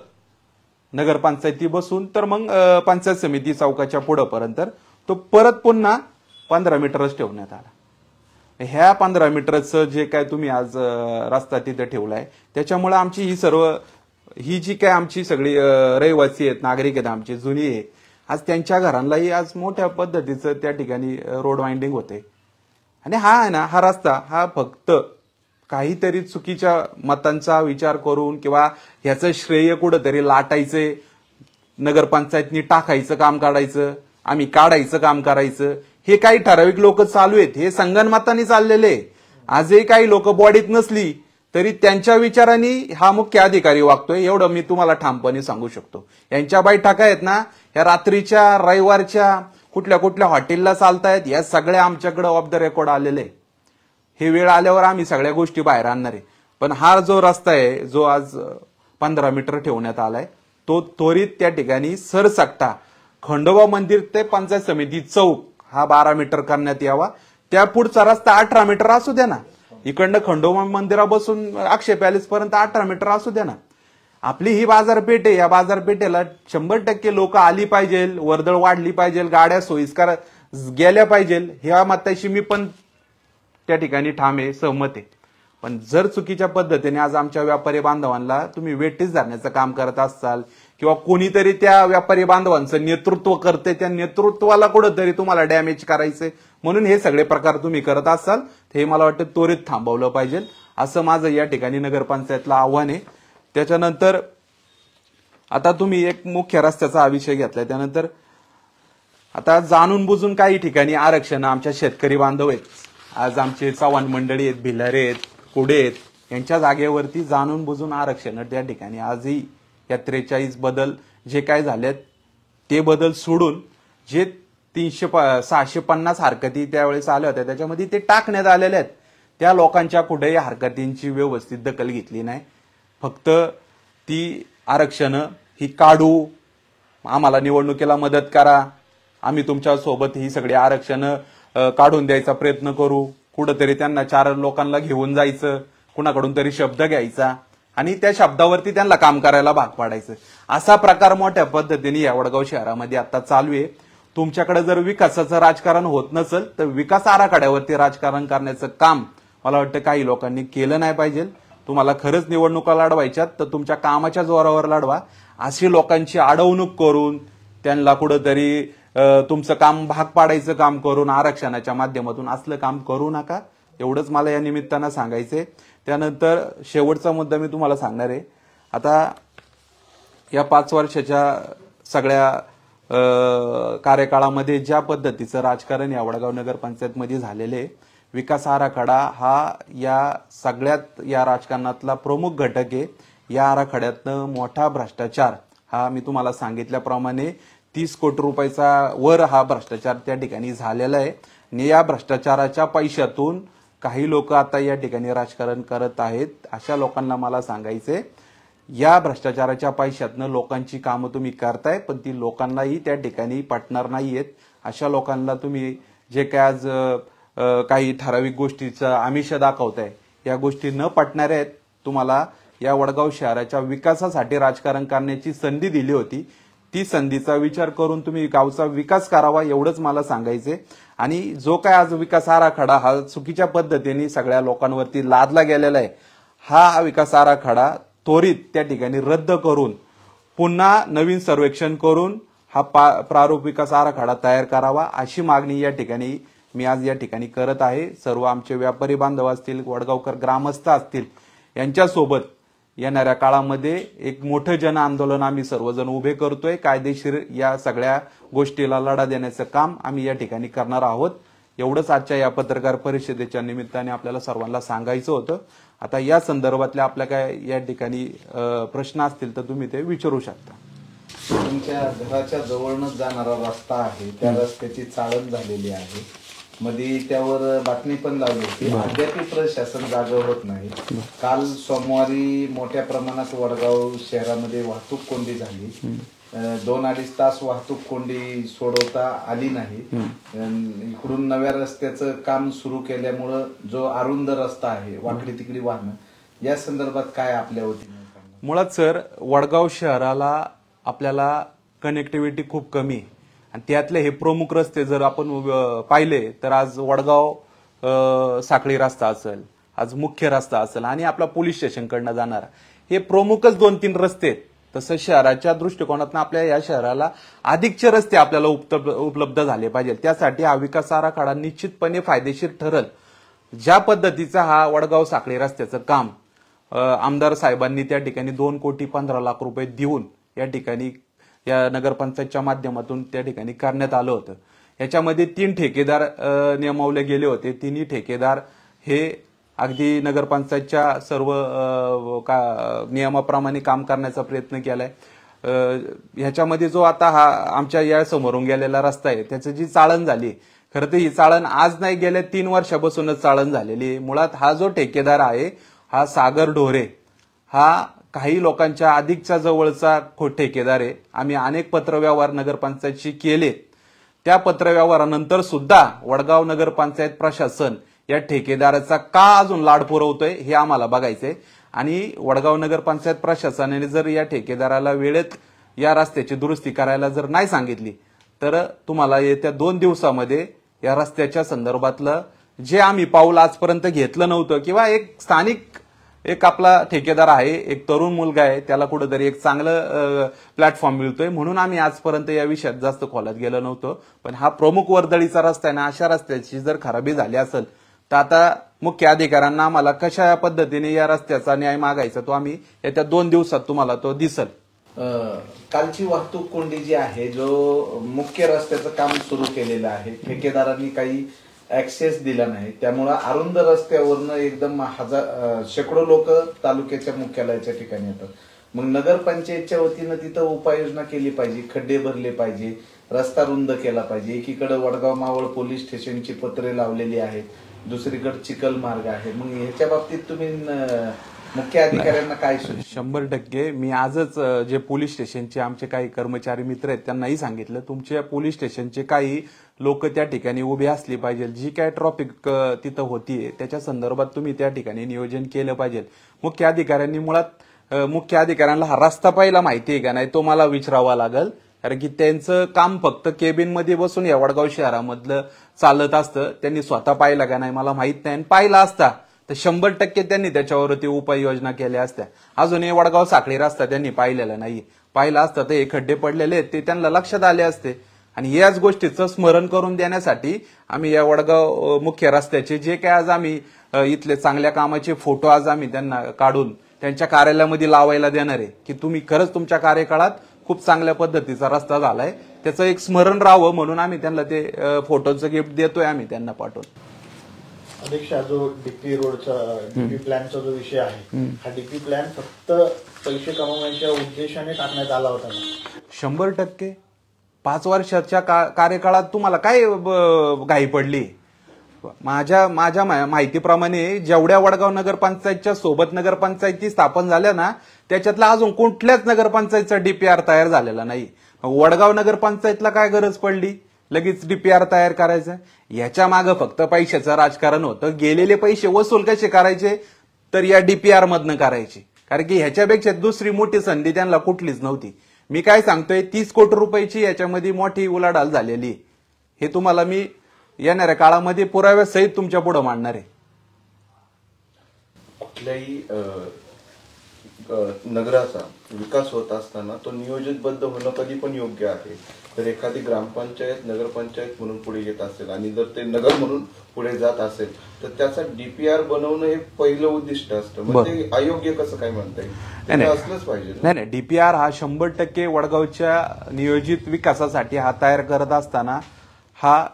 नगरपंचायती बसून तर मग पंचायत समिती चौकाच्या पुढं पर्यंत तो परत पुन्हा 15 मीटरच ठेवण्यात आला. ह्या 15 मीटरचं जे काय तुम्ही आज रस्ता तिथे ठेवलाय त्याच्यामुळे आमची ही जी काय आमची सगळी रहिवासी आहेत, नागरिक आहेत आमची जुनी आहे, आज त्यांच्या घरांनाही आज मोठ्या पद्धतीचं त्या ठिकाणी रोड वाइंडिंग होते. आणि हा आहे ना, हा रस्ता हा फक्त काहीतरी चुकीच्या मतांचा विचार करून किंवा ह्याचं श्रेय कुठंतरी लाटायचे, नगरपंचायतनी टाकायचं काम काढायचं, आम्ही काढायचं काम करायचं, हे काही ठराविक लोक चालू आहेत. हे संगनमतानी चाललेले. आजही काही लोक बॉडीत नसली तरी त्यांच्या विचारांनी हा मुख्य अधिकारी वागतोय, एवढं मी तुम्हाला ठामपणे सांगू शकतो. यांच्या बैठका आहेत ना, या रात्रीच्या रविवारच्या कुठल्या कुठल्या हॉटेलला चालतायत, या सगळ्या आमच्याकडे ऑफ द रेकॉर्ड आलेले. हे वेळ आल्यावर आम्ही सगळ्या गोष्टी बाहेर आणणार आहे. पण हा जो रस्ता आहे जो आज 15 मीटर ठेवण्यात आलाय तो त्वरित त्या ठिकाणी सरसकटा खंडोबा मंदिर ते पंचायत समिती चौक हा 12 मीटर करण्यात यावा. त्या पुढचा रस्ता 18 मीटर असू द्या ना, इकडनं खंडोबा मंदिरापासून अक्षय पॅलेस पर्यंत 18 मीटर असू द्या ना. आपली ही बाजारपेठ आहे, या बाजारपेठेला 100% लोक आली पाहिजे, वर्दळ वाढली पाहिजे, गाड्या सोयीस्कर गेल्या पाहिजे, ह्या मताशी मी पण त्या ठिकाणी ठाम आहे, सहमत आहे. पण जर चुकीच्या पद्धतीने आज आमच्या व्यापारी बांधवांना तुम्ही वेठीस धरण्याचं काम करत असाल किंवा कोणीतरी त्या व्यापारी बांधवांचं नेतृत्व करते, त्या नेतृत्वाला कुठंतरी तुम्हाला डॅमेज करायचंय म्हणून हे सगळे प्रकार तुम्ही करत असाल, हे मला वाटतं त्वरित थांबवलं पाहिजे. असं माझं या ठिकाणी नगरपंचायतला आव्हान आहे. त्याच्यानंतर आता तुम्ही एक मुख्य रस्त्याचा हा विषय घेतलाय, त्यानंतर आता जाणून बुजून काही ठिकाणी आरक्षण आमच्या शेतकरी बांधव आहेत, आज आमचे चव्हाण मंडळी आहेत, भिलारे आहेत, कुडे आहेत, यांच्या जागेवरती जाणून बुजून आरक्षण त्या ठिकाणी आजही या 43 बदल जे काय झालेत ते बदल सोडून जे 650 हरकती त्यावेळेस आल्या होत्या त्याच्यामध्ये ते टाकण्यात आलेले आहेत. त्या लोकांच्या कुठेही हरकतींची व्यवस्थित दखल घेतली नाही. फक्त ती आरक्षणं ही काढू, आम्हाला निवडणुकीला मदत करा, आम्ही तुमच्या सोबत ही सगळी आरक्षणं काढून द्यायचा प्रयत्न करू, कुठंतरी त्यांना 4 लोकांना घेऊन जायचं, कुणाकडून तरी शब्द घ्यायचा आणि त्या शब्दावरती त्यांना काम करायला भाग पाडायचं, असा प्रकार मोठ्या पद्धतीने या वडगाव शहरामध्ये आता चालू आहे. तुमच्याकडे जर विकासाचं राजकारण होत नसेल तर विकास आराखड्यावरती राजकारण करण्याचं काम मला वाटतं काही लोकांनी केलं नाही पाहिजे. तुम्हाला खरंच निवडणुका लढवायच्यात तर तुमच्या कामाच्या जोरावर लढवा. अशी लोकांची अडवणूक करून त्यांना कुठंतरी तुमचं काम भाग पाडायचं काम करून आरक्षणाच्या माध्यमातून असलं काम करू नका, एवढंच मला या निमित्तानं सांगायचंय. त्यानंतर शेवटचा मुद्दा मी तुम्हाला सांगणार आहे. आता या 5 वर्षाच्या सगळ्या कार्यकाळामध्ये ज्या पद्धतीचं राजकारण या वडगाव नगरपंचायतमध्ये झालेले, विकास आराखडा हा या सगळ्यात या राजकारणातला प्रमुख घटक आहे. या आराखड्यातनं मोठा भ्रष्टाचार हा मी तुम्हाला सांगितल्याप्रमाणे 30 कोटी रुपयाचा वर हा भ्रष्टाचार त्या ठिकाणी झालेला आहे. आणि या भ्रष्टाचाराच्या पैशातून काही लोक आता या ठिकाणी राजकारण करत आहेत. अशा लोकांना मला सांगायचंय, या भ्रष्टाचाराच्या पैशातनं लोकांची कामं तुम्ही करताय पण ती लोकांनाही त्या ठिकाणी पटणार नाहीयेत. अशा लोकांना तुम्ही जे काय आज काही ठराविक गोष्टीचं आमिष दाखवताय, या गोष्टी न पटणाऱ्या आहेत. तुम्हाला या वडगाव शहराच्या विकासासाठी राजकारण करण्याची संधी दिली होती, ती संधीचा विचार करून तुम्ही गावचा विकास करावा, एवढंच मला सांगायचंय. आणि जो काय आज विकास आराखडा हा चुकीच्या पद्धतीने सगळ्या लोकांवरती लादला गेलेला आहे, हा विकास आराखडा त्वरित त्या ठिकाणी रद्द करून पुन्हा नवीन सर्वेक्षण करून हा प्रारूप विकास आराखडा तयार करावा, अशी मागणी या ठिकाणी मी आज या ठिकाणी करत आहे. सर्व आमचे व्यापारी बांधव असतील, वडगावकर ग्रामस्थ असतील, यांच्यासोबत येणाऱ्या काळामध्ये एक मोठं जन आंदोलन आम्ही सर्वजण उभे करतोय. कायदेशीर या सगळ्या गोष्टीला लढा देण्याचं काम आम्ही या ठिकाणी करणार आहोत. एवढंच आजच्या या पत्रकार परिषदेच्या निमित्ताने आपल्याला सर्वांना सांगायचं होतं. आता या संदर्भातल्या आपल्या काय या ठिकाणी प्रश्न असतील तर तुम्ही ते विचारू शकता. तुमच्या घराच्या जवळच जाणारा रस्ता आहे, त्या रस्त्याची चाळण झालेली आहे, मध्ये त्यावर बातमी पण लावली होती, अद्याप प्रशासन जागा होत नाही. काल सोमवारी मोठ्या प्रमाणात वडगाव शहरामध्ये वाहतूक कोंडी झाली. 2-2.5 तास वाहतूक कोंडी सोडवता आली नाही. इकडून नव्या रस्त्याचं काम सुरू केल्यामुळं जो अरुंद रस्ता आहे, वाकडी तिकडी वाहनं, या संदर्भात काय आपल्या वतीने? मुळात सर, वडगाव शहराला आपल्याला कनेक्टिव्हिटी खूप कमी आहे आणि त्यातले हे प्रमुख रस्ते जर आपण पाहिले तर आज वडगाव साखळी रस्ता असेल, आज मुख्य रस्ता असेल आणि आपला पोलीस स्टेशनकडनं जाणारा, हे प्रमुखच 2-3 रस्ते आहेत. तसं शहराच्या दृष्टिकोनातून आपल्या या शहराला अधिकचे रस्ते आपल्याला उपलब्ध झाले पाहिजे. त्यासाठी हा विकास आराखडा निश्चितपणे फायदेशीर ठरेल. ज्या पद्धतीचा हा वडगाव साखळी रस्त्याचं काम आमदार साहेबांनी त्या ठिकाणी 2,15,00,000 रुपये देऊन या ठिकाणी या नगरपंचायतच्या माध्यमातून त्या ठिकाणी करण्यात आलं होतं. याच्यामध्ये 3 ठेकेदार नेमवले गेले होते. 3ही ठेकेदार हे अगदी नगरपंचायतच्या सर्व नियमाप्रमाणे काम करण्याचा प्रयत्न केलाय. ह्याच्यामध्ये जो आता हा आमच्या या समोरून गेलेला रस्ता आहे त्याची जी चाळण झाली, खरं तर ही चाळण आज नाही, गेल्या 3 वर्षापासूनच चाळण झालेली आहे. मुळात हा जो ठेकेदार आहे हा सागर ढोरे, हा काही लोकांच्या अधिकच्या जवळचा ठेकेदार आहे. आम्ही अनेक पत्रव्यवहार नगरपंचायतशी केले. त्या पत्रव्यवहारानंतर सुद्धा वडगाव नगरपंचायत प्रशासन या ठेकेदाराचा का अजून लाड पुरवतोय हे आम्हाला बघायचंय. आणि वडगाव नगरपंचायत प्रशासनाने जर या ठेकेदाराला वेळेत या रस्त्याची दुरुस्ती करायला जर नाही सांगितली तर तुम्हाला येत्या 2 दिवसामध्ये या रस्त्याच्या संदर्भातलं जे आम्ही पाऊल आजपर्यंत घेतलं नव्हतं, किंवा एक स्थानिक एक आपला ठेकेदार आहे, एक तरुण मुलगा आहे, त्याला कुठेतरी एक चांगलं प्लॅटफॉर्म मिळतोय म्हणून आम्ही आजपर्यंत या विषयात जास्त खोलात गेलो नव्हतो. पण हा प्रमुख वर्दळीचा रस्ता आहे ना, अशा रस्त्याची जर खराबी झाली असेल तर आता मुख्य अधिकाऱ्यांना आम्हाला कशा पद्धतीने या रस्त्याचा न्याय मागायचा तो आम्ही येत्या 2 दिवसात तुम्हाला तो दिसल. कालची वाहतूक कोंडी जी आहे, जो मुख्य रस्त्याचं काम सुरू केलेलं आहे, ठेकेदारांनी काही ऍक्सेस दिला नाही, त्यामुळे अरुंद रस्त्यावरनं एकदम शेकडो लोक तालुक्याच्या मुख्यालयाच्या ठिकाणी येतात. मग नगरपंचायतच्या वतीनं तिथं उपाययोजना केली पाहिजे, खड्डे भरले पाहिजे, रस्ता रुंद केला पाहिजे. एकीकडे वडगाव मावळ पोलीस स्टेशनची पत्रे लावलेली आहेत, दुसरीकडे चिखल मार्ग आहे. मग ह्याच्या बाबतीत तुम्ही मुख्य अधिकाऱ्यांना काय 100% मी आजच जे पोलीस स्टेशनचे आमचे काही कर्मचारी मित्र आहेत त्यांनाही सांगितलं, तुमच्या पोलीस स्टेशनचे काही लोक त्या ठिकाणी उभे असले पाहिजे, जी काय ट्रॉफिक तिथं होतीये त्याच्या संदर्भात तुम्ही त्या ठिकाणी नियोजन केलं पाहिजे. मुख्य अधिकाऱ्यांनी मुळात मुख्य अधिकाऱ्यांना हा रस्ता पहिला माहिती आहे का नाही तो मला विचारावा लागेल, कारण की त्यांचं काम फक्त केबिन मध्ये बसून या वडगाव शहरामधलं चालत असतं. त्यांनी स्वतः पाहिलं का नाही मला माहित नाही, पाहिला असता तर 100% त्यांनी त्याच्यावरती उपाययोजना केल्या असत्या. अजूनही वडगाव साखळी रस्ता त्यांनी पाहिलेला नाही, पाहिला असता तर हे खड्डे पडलेले आहेत ते त्यांना लक्षात आले असते. आणि याच गोष्टीचं स्मरण करून देण्यासाठी आम्ही या वडगाव मुख्य रस्त्याचे जे काय आज आम्ही इथले चांगल्या कामाचे फोटो आज आम्ही त्यांना काढून त्यांच्या कार्यालयामध्ये लावायला देणार आहे, की तुम्ही खरंच तुमच्या कार्यकाळात खूप चांगल्या पद्धतीचा रस्ता झालाय, त्याचं एक स्मरण राहावं म्हणून आम्ही त्यांना ते फोटोचं गिफ्ट देतोय आम्ही त्यांना पाठवून. अध्यक्ष, जो डीपी रोडचा डीपी प्लॅनचा जो विषय आहे, हा डीपी प्लॅन फक्त पैसे कमवण्याच्या उद्देशाने टाकण्यात आला होता. 100% 5 वर्षाच्या कार्यकाळात तुम्हाला काय घाई पडली? माझ्या माहितीप्रमाणे जेवढ्या वडगाव नगरपंचायतच्या सोबत नगरपंचायती स्थापन झाल्या ना, त्याच्यातला अजून कुठल्याच नगरपंचायतचा डीपीआर तयार झालेला नाही. वडगाव नगरपंचायतला काय गरज पडली लगेच डीपीआर तयार करायचं? याच्या मागे फक्त पैशाचं राजकारण होतं. गेलेले पैसे वसूल कसे करायचे तर या डीपीआर मधनं करायचे, कारण की ह्याच्यापेक्षा दुसरी मोठी संधी त्यांना कुठलीच नव्हती. मी काय सांगतोय, 30 कोटी रुपयाची याच्यामध्ये मोठी उलाढाल झालेली, हे तुम्हाला मी येणाऱ्या काळामध्ये पुराव्यासहित तुमच्या पुढे मांडणार आहे. कुठल्याही नगराचा विकास होत असताना तो नियोजितबद्ध होणं कधी पण योग्य आहे. तर एखादी ग्रामपंचायत नगरपंचायत म्हणून पुढे येत असेल आणि जर ते नगर म्हणून पुढे जात असेल तर त्याचा डीपीआर बनवणं हे पहिलं उद्दिष्ट असतं. मग ते अयोग्य कसं काय म्हणता येईल? असलंच पाहिजे. नाही, डीपीआर हा 100% वडगावच्या नियोजित विकासासाठी हा तयार करत असताना हा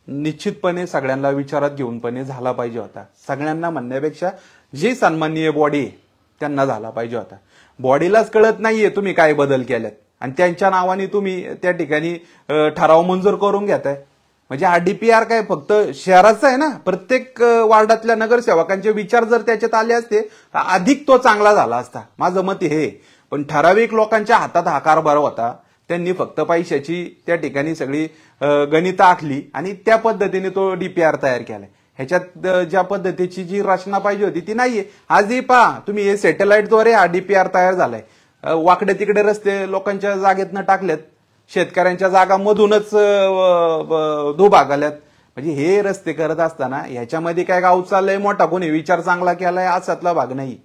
निश्चितपणे सगळ्यांना विचारात घेऊनपणे झाला पाहिजे होता. सगळ्यांना म्हणण्यापेक्षा जी सन्माननीय बॉडी त्यांना झाला पाहिजे होता. बॉडीलाच कळत नाहीये तुम्ही काय बदल केल्यात आणि त्यांच्या नावाने तुम्ही त्या ठिकाणी ठराव मंजूर करून घेताय. म्हणजे हा डीपीआर काय फक्त शहराचा आहे ना, प्रत्येक वार्डातल्या नगरसेवकांचे विचार जर त्याच्यात आले असते अधिक तो चांगला झाला असता, माझं मत हे. पण ठराविक लोकांच्या हातात हा कारभार होता, त्यांनी फक्त पैशाची त्या ठिकाणी सगळी गणितं आखली आणि त्या पद्धतीने तो डीपीआर तयार केलाय. ह्याच्यात ज्या पद्धतीची जी रचना पाहिजे होती ती नाहीये. आजही पहा तुम्ही, हे सॅटेलाइटद्वारे हा डीपीआर तयार झालाय. वाकडे तिकडे रस्ते लोकांच्या जागेतनं टाकलेत, शेतकऱ्यांच्या जागांमधूनच दुभाग आल्यात. म्हणजे हे रस्ते करत असताना ह्याच्यामध्ये काय गाव चाललंय मोठा कोणी विचार चांगला केलाय असातला भाग नाही.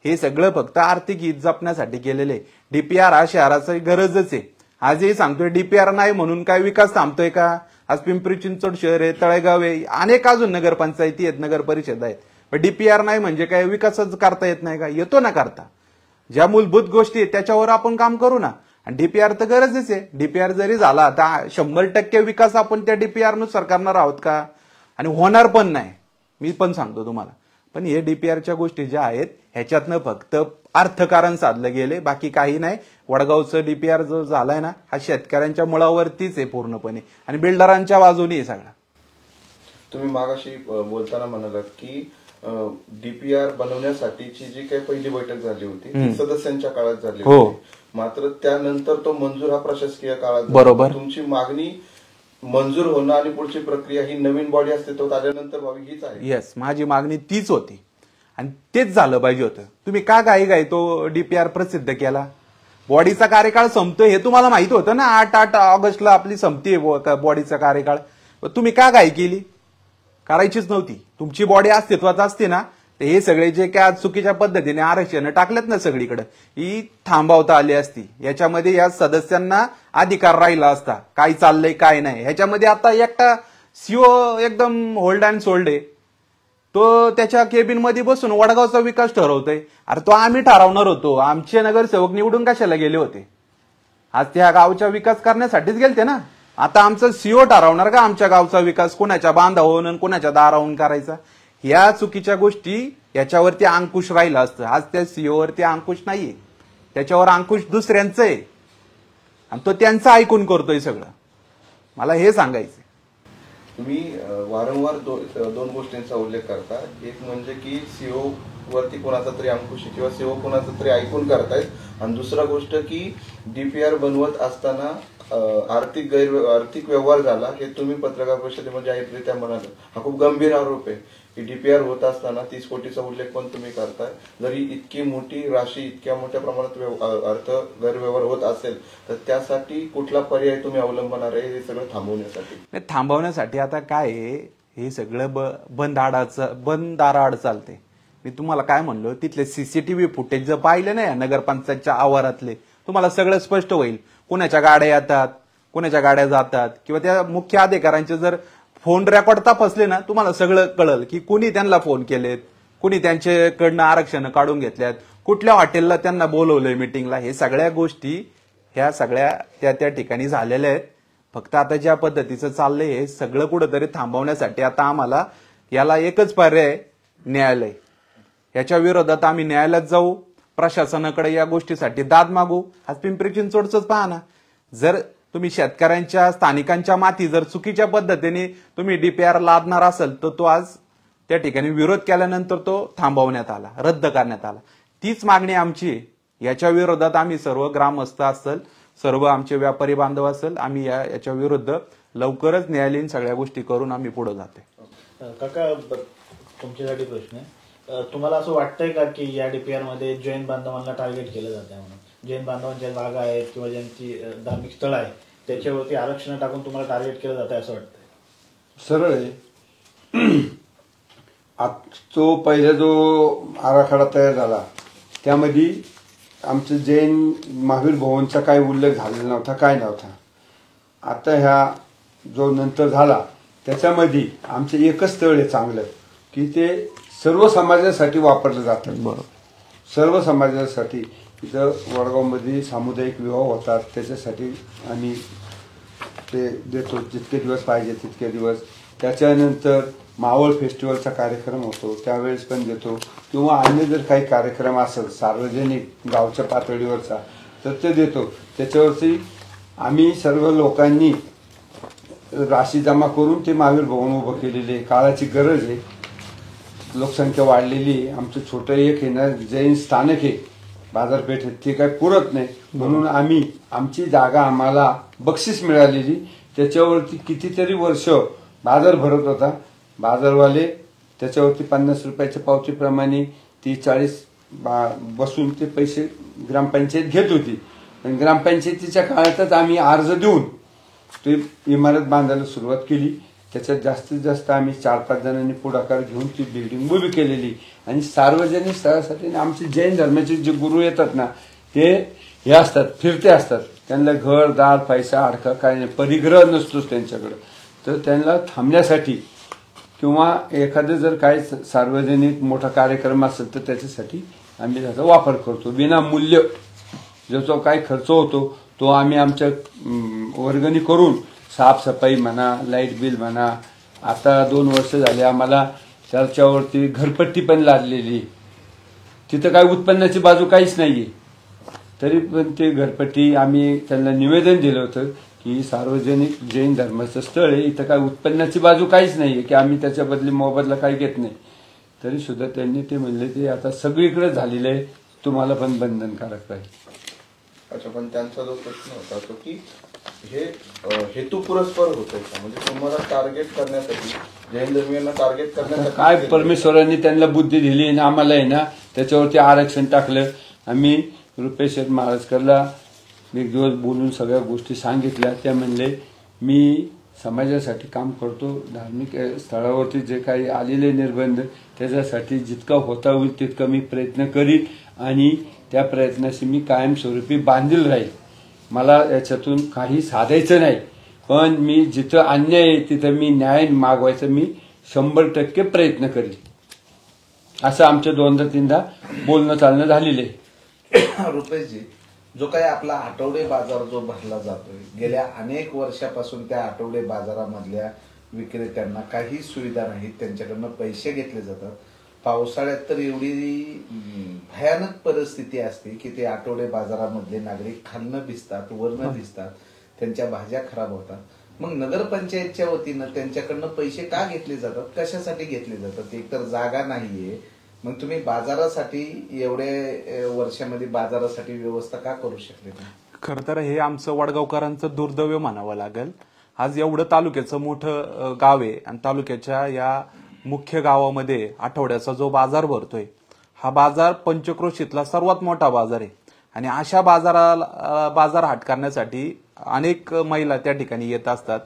हे सगळं फक्त आर्थिक हित जपण्यासाठी केलेले. डीपीआर हा शहराची गरजच आहे. आजही सांगतोय डीपीआर नाही म्हणून काय विकास थांबतोय का? आज पिंपरी चिंचवड शहर आहे, तळेगाव आहे, अनेक अजून नगरपंचायती आहेत, नगर परिषद आहेत. पण डीपीआर नाही म्हणजे काय विकासच करता येत नाही का? येतो ना करता. ज्या मूलभूत गोष्टी आहेत त्याच्यावर आपण काम करू ना. आणि डीपीआर तर गरजच आहे. डीपीआर जरी झाला तर 100% विकास आपण त्या डीपीआर नुसार करणार आहोत का? आणि होणार पण नाही, मी पण सांगतो तुम्हाला. पण हे डीपीआरच्या गोष्टी ज्या आहेत ह्याच्यातनं फक्त अर्थकारण साधलं गेले, बाकी काही नाही. वडगावचं डीपीआर जो झालाय ना हा शेतकऱ्यांच्या मुळावरतीच आहे पूर्णपणे आणि बिल्डरांच्या बाजूने आहे सगळा. तुम्ही मागाशी बोलताना म्हणालात की डीपीआर बनवण्यासाठीची जी काही पहिली बैठक झाली होती ती सदस्यांच्या काळात झाली होती, मात्र त्यानंतर तो मंजूर हा प्रशासकीय काळात. बरोबर. तुमची मागणी मंजूर होणं आणि पुढची प्रक्रिया ही नवीन बॉडी अस्तित्वात आल्यानंतर व्हावी हीच आहे. येस, माझी मागणी तीच होती आणि तेच झालं पाहिजे होतं. तुम्ही का घाई तो डीपीआर प्रसिद्ध केला? बॉडीचा कार्यकाळ संपतोय हे तुम्हाला माहित होतं ना. 8 ऑगस्टला आपली संपते बॉडीचा कार्यकाळ. तुम्ही का घाई केली? करायचीच नव्हती. तुमची बॉडी अस्तित्वात असते ना तर हे सगळे जे काय आज चुकीच्या पद्धतीने आरक्षण टाकलेत ना सगळीकडे, ही थांबवता आली असती. याच्यामध्ये या सदस्यांना अधिकार राहिला असता काय चाललंय काय नाही. ह्याच्यामध्ये आता एकटा सीओ एकदम होल्ड अँड सोल्ड आहे. तो त्याच्या केबिन मध्ये बसून वडगावचा विकास ठरवतोय. अरे तो आम्ही ठरवणार होतो, आमचे नगरसेवक निवडून कशाला गेले होते? आज त्या गावचा विकास करण्यासाठीच गेलते ना. आता आमचं सीओ ठरवणार का आमच्या गावचा विकास कोणाच्या बांधावून आणि कोणाच्या दारावून करायचा? या चुकीच्या गोष्टी याच्यावरती अंकुश राहिला असतं. आज त्या सीओ वरती अंकुश नाहीये, त्याच्यावर अंकुश दुसऱ्यांचं आहे आणि तो त्यांचं ऐकून करतोय सगळं. मला हे सांगायचं. तुम्ही वारंवार दोन गोष्टींचा उल्लेख करता. एक म्हणजे की सीओ वरती कोणाचा तरी अंकुश किंवा सीओ कोणाचा तरी ऐकून करतायत, आणि दुसरा गोष्ट की डीपीआर बनवत असताना आर्थिक व्यवहार झाला हे तुम्ही पत्रकार परिषदेमध्ये जाहीररित्या म्हणाले. हा खूप गंभीर आरोप आहे की डीपीआर होत असताना 30 कोटीचा उल्लेख पण तुम्ही करताय. जरी इतकी मोठी राशी इतक्या मोठ्या प्रमाणात गैरव्यवहार होत असेल तर त्यासाठी कुठला पर्याय तुम्ही अवलंबणार आहे हे सगळं थांबवण्यासाठी? थांबवण्यासाठी आता काय आहे, हे सगळं बंद दाराआड चालते. मी तुम्हाला काय म्हणलो, तिथले सीसीटीव्ही फुटेज जर पाहिले ना नगरपंचायतच्या आवारातले, तुम्हाला सगळं स्पष्ट होईल. कुणाच्या गाड्या येतात, कुणाच्या गाड्या जातात, किंवा त्या मुख्य अधिकाऱ्यांचे जर फोन रेकॉर्ड तपासले ना तुम्हाला सगळं कळलं की कुणी त्यांना फोन केलेत, कुणी त्यांच्याकडनं आरक्षण काढून घेतल्यात, कुठल्या हॉटेलला त्यांना बोलवलंय मिटिंगला. हे सगळ्या गोष्टी ह्या सगळ्या त्या ठिकाणी झालेल्या आहेत. फक्त आता ज्या पद्धतीचं चाललंय हे सगळं कुठंतरी थांबवण्यासाठी आता आम्हाला याला एकच पर्याय, न्यायालय. याच्या विरोधात आम्ही न्यायालयात जाऊ, प्रशासनाकडे या गोष्टीसाठी दाद मागू. आज पिंपरी चिंचवडचंच पहा ना, जर तुम्ही शेतकऱ्यांच्या स्थानिकांच्या माती जर चुकीच्या पद्धतीने तुम्ही डीपीआर लादणार असेल तर तो आज त्या ठिकाणी विरोध केल्यानंतर तो थांबवण्यात आला, रद्द करण्यात आला. तीच मागणी आमची. याच्या विरोधात आम्ही सर्व ग्रामस्थ असेल, सर्व आमचे व्यापारी बांधव असेल, आम्ही याच्या विरुद्ध लवकरच न्यायालयीन सगळ्या गोष्टी करून आम्ही पुढे जाते. काका, तुमच्यासाठी प्रश्न आहे. तुम्हाला असं वाटतंय का की या डीपीआर मध्ये जैन बांधवांना टार्गेट केलं जात आहे म्हणून? जैन बांधवांच्या जागा आहेत किंवा ज्यांची धार्मिक स्थळं आहेत त्याच्यावरती आरक्षण टाकून तुम्हाला टार्गेट केलं जात आहे असं वाटतंय? सरळ आहे. तो पहिला जो आराखडा तयार झाला त्यामध्ये आमचं जैन महावीर भवनचा काही उल्लेख झालेला नव्हता, काय नव्हता. आता ह्या जो नंतर झाला त्याच्यामध्ये आमचं एकच स्थळ आहे चांगलं की ते सर्व समाजासाठी वापरलं जातं. बरोबर. सर्व समाजासाठी. इथं वडगावमध्ये सामुदायिक विवाह होतात, त्याच्यासाठी आम्ही ते देतो, जितके दिवस पाहिजे तितके दिवस. त्याच्यानंतर मावळ फेस्टिवलचा कार्यक्रम होतो त्यावेळेस पण देतो, किंवा अन्य जर काही कार्यक्रम असेल सार्वजनिक गावच्या पातळीवरचा तर ते देतो. त्याच्यावरती आम्ही सर्व लोकांनी राशी जमा करून ते महावीर भवन उभं केलेले आहे. काळाची गरज आहे, लोकसंख्या वाढलेली आहे. आमचं छोटं एक आहे ना जैन स्थानक आहे बाजारपेठेत, ते काही पुरत नाही, म्हणून आम्ही आमची जागा आम्हाला बक्षीस मिळालेली त्याच्यावरती कितीतरी वर्ष बाजार भरत होता. बाजारवाले त्याच्यावरती 50 रुपयाच्या पावतीप्रमाणे 30-40 बसून ते पैसे ग्रामपंचायत घेत होती. पण ग्रामपंचायतीच्या काळातच आम्ही अर्ज देऊन ते इमारत बांधायला सुरुवात केली. त्याच्यात जास्तीत जास्त आम्ही 4-5 जणांनी पुढाकार घेऊन ती बिल्डिंग उभी केलेली. आणि सार्वजनिक स्थळासाठी आमचे जैन धर्माचे जे गुरु येतात ना ते हे असतात, फिरते असतात. त्यांना घर दार पैसा अडका काय नाही, परिग्रह नसतोच त्यांच्याकडं. तर त्यांना थांबण्यासाठी किंवा एखादं जर काही सार्वजनिक मोठा कार्यक्रम असेल तर त्याच्यासाठी आम्ही त्याचा वापर करतो. विनामूल्य जो काही खर्च होतो तो आम्ही आमच्या वर्गणी करून, साफसफाई म्हणा, लाईट बिल म्हणा, आता 2 वर्ष झाले आम्हाला त्याच्यावरती घरपट्टी पण लादलेली. तिथं काय उत्पन्नाची बाजू काहीच नाहीये, तरी पण ते घरपट्टी आम्ही त्यांना निवेदन दिलं होतं की सार्वजनिक जैन धर्माचं स्थळ आहे, इथं काय उत्पन्नाची बाजू काहीच नाहीये की आम्ही त्याच्या बदली मोबदला काही घेत नाही. तरी सुद्धा त्यांनी ते म्हणले ते आता सगळीकडे झालेलं आहे, तुम्हाला पण बंधनकारक राहील. अच्छा, पण त्यांचा जो प्रश्न होता तो की हे हेतू पुरस्पर होतंय का? म्हणजे तुम्हाला टार्गेट करण्यासाठी, जैन धर्मीयांना टार्गेट करण्यासाठी काय परमेश्वरांनी त्यांना बुद्धी दिली आणि आम्हाला आहे ना त्याच्यावरती आरक्षण टाकलं. आम्ही रुपेश महाराजकरला एक दिवस बोलून सगळ्या गोष्टी सांगितल्या. त्या म्हणले मी समाजासाठी काम करतो, धार्मिक स्थळावरती जे काही आलेले निर्बंध त्याच्यासाठी जितका होता होईल तितका मी प्रयत्न करीन आणि त्या प्रयत्नाशी मी कायमस्वरूपी बांधील राहील. मला याच्यातून काही साधायचं नाही, पण मी जिथं अन्याय आहे तिथं मी न्याय मागवायचा मी 100% प्रयत्न करेन. असं आमचं 2दा-3दा बोलणं चालणं झालेलं आहे. रुपेशजी, जो काही आपला आठवडे बाजार जो भरला जातोय, गेल्या अनेक वर्षापासून त्या आठवडे बाजारामधल्या विक्रेत्यांना काही सुविधा नाहीत, त्यांच्याकडनं पैसे घेतले जातात. पावसाळ्यात तर एवढी भयानक परिस्थिती असते की ते आठवडे बाजारामधले नागरिक खालनं भिजतात, वरनं भिजतात, त्यांच्या भाज्या खराब होतात. मग नगरपंचायतच्या वतीनं त्यांच्याकडनं पैसे का घेतले जातात, कशासाठी घेतले जातात? एकतर जागा नाहीये, मग तुम्ही बाजारासाठी एवढ्या वर्षामध्ये बाजारासाठी व्यवस्था का करू शकले नाही? खरं तर हे आमचं वडगावकरांचं दुर्दैव म्हणावं लागेल. आज एवढं तालुक्याचं मोठं गाव आहे आणि तालुक्याच्या या मुख्य गावामध्ये आठवड्याचा जो बाजार भरतोय, हा बाजार पंचक्रोशीतला सर्वात मोठा बाजार आहे. आणि अशा बाजार हाट करण्यासाठी अनेक महिला त्या ठिकाणी येत असतात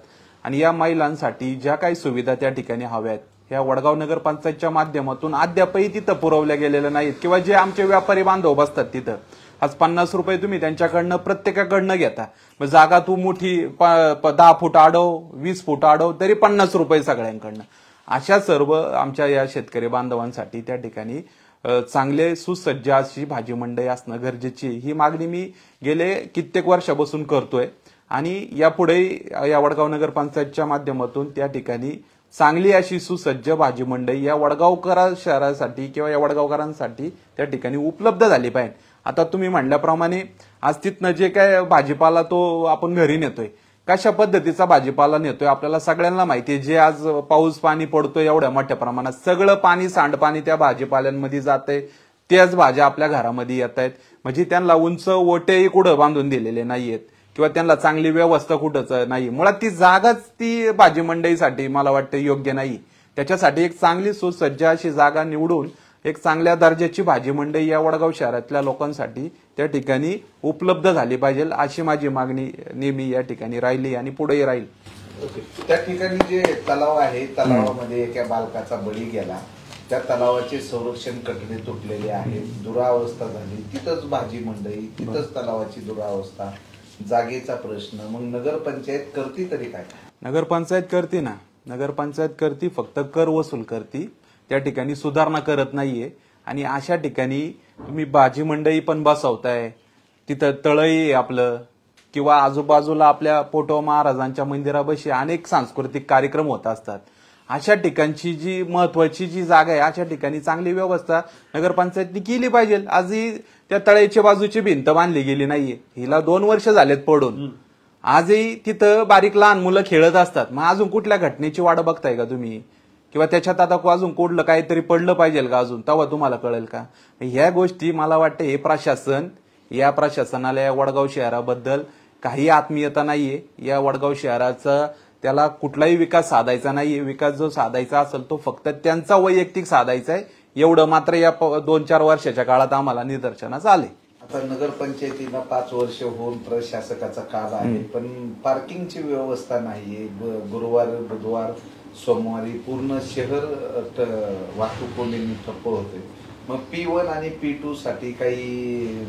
आणि या महिलांसाठी ज्या काही सुविधा त्या ठिकाणी हव्यात ह्या वडगाव नगरपंचायतच्या माध्यमातून अद्यापही तिथं पुरवल्या गेलेल्या नाहीत. किंवा जे आमचे व्यापारी बांधव बसतात तिथं, आज 50 रुपये तुम्ही त्यांच्याकडनं प्रत्येकाकडनं घेता. जागा तू मोठी 10 फूट आडव, 20 फूट आडव, तरी 50 रुपये सगळ्यांकडनं. अशा सर्व आमच्या या शेतकरी बांधवांसाठी त्या ठिकाणी चांगले सुसज्ज अशी भाजी मंडई असणं गरजेची, ही मागणी मी गेले कित्येक वर्षापासून करतोय. आणि यापुढे या वडगाव नगरपंचायतच्या माध्यमातून त्या ठिकाणी चांगली अशी सुसज्ज भाजी मंडई या वडगावकर शहरासाठी किंवा या वडगावकरांसाठी त्या ठिकाणी उपलब्ध झाली पाहिजे. आता तुम्ही म्हणल्याप्रमाणे आज तिथनं जे काय भाजीपाला तो आपण घरी नेतोय, कशा पद्धतीचा भाजीपाला नेतोय आपल्याला सगळ्यांना माहिती आहे. जे आज पाऊस पाणी पडतोय एवढ्या मोठ्या प्रमाणात, सगळं पाणी सांडपाणी त्या भाजीपाल्यांमध्ये जातंय, त्याच भाज्या आपल्या घरामध्ये येत आहेत. म्हणजे त्यांना उंच ओटेही कुठं बांधून दिलेले नाहीयेत किंवा त्यांना चांगली व्यवस्था कुठंच नाही. मुळात ती जागाच ती भाजी मंडईसाठी मला वाटतं योग्य नाही. त्याच्यासाठी एक चांगली सुसज्ज अशी जागा निवडून एक चांगल्या दर्जाची भाजी मंडई या वडगाव शहरातल्या लोकांसाठी त्या ठिकाणी उपलब्ध झाली पाहिजे, अशी माझी मागणी नेहमी या ठिकाणी राहिली आणि पुढेही राहील. त्या ठिकाणी जे तलाव आहे, तलावामध्ये एका बालकाचा बळी गेला, त्या तलावाचे संरक्षण कठडे तुटलेले आहेत, दुरावस्था झाली, तिथंच भाजी मंडई, तिथंच तलावाची दुरावस्था, जागेचा प्रश्न. मग नगरपंचायत करती तरी काय? नगरपंचायत करते ना, नगरपंचायत करती, फक्त कर वसूल करती, त्या ठिकाणी सुधारणा करत नाहीये. आणि अशा ठिकाणी तुम्ही भाजी मंडई पण बसवताय, तिथं तळई आपलं किंवा आजूबाजूला आपल्या पोटो महाराजांच्या मंदिरापाशी अनेक सांस्कृतिक कार्यक्रम होत असतात. अशा ठिकाणची जी महत्वाची जी जागा आहे, अशा ठिकाणी चांगली व्यवस्था नगरपंचायतनी केली पाहिजे. आजही त्या तळ्याच्या बाजूची भिंत बांधली गेली नाहीये, हिला 2 वर्ष झालेत पडून. आजही तिथं बारीक लहान मुलं खेळत असतात. मग अजून कुठल्या घटनेची वाट बघताय का तुम्ही? किंवा त्याच्यात आता अजून कुठलं काहीतरी पडलं पाहिजे का अजून, तेव्हा तुम्हाला कळेल का? ह्या गोष्टी मला वाटतं हे प्रशासन, या प्रशासनाला या वडगाव शहराबद्दल काही आत्मीयता नाहीये. या वडगाव शहराचा त्याला कुठलाही विकास साधायचा नाहीये. विकास जो साधायचा असेल तो फक्त त्यांचा वैयक्तिक साधायचा आहे, एवढं मात्र या 2-4 वर्षाच्या काळात आम्हाला निदर्शनास आले. आता नगरपंचायतीला 5 वर्ष होऊन प्रशासकाचा काळ आहे, पण पार्किंगची व्यवस्था नाहीये. गुरुवार, बुधवार, सोमवारी पूर्ण शहर वाहतूक कोंडीने ठप्प होते. मग P1 आणि P2 साठी काही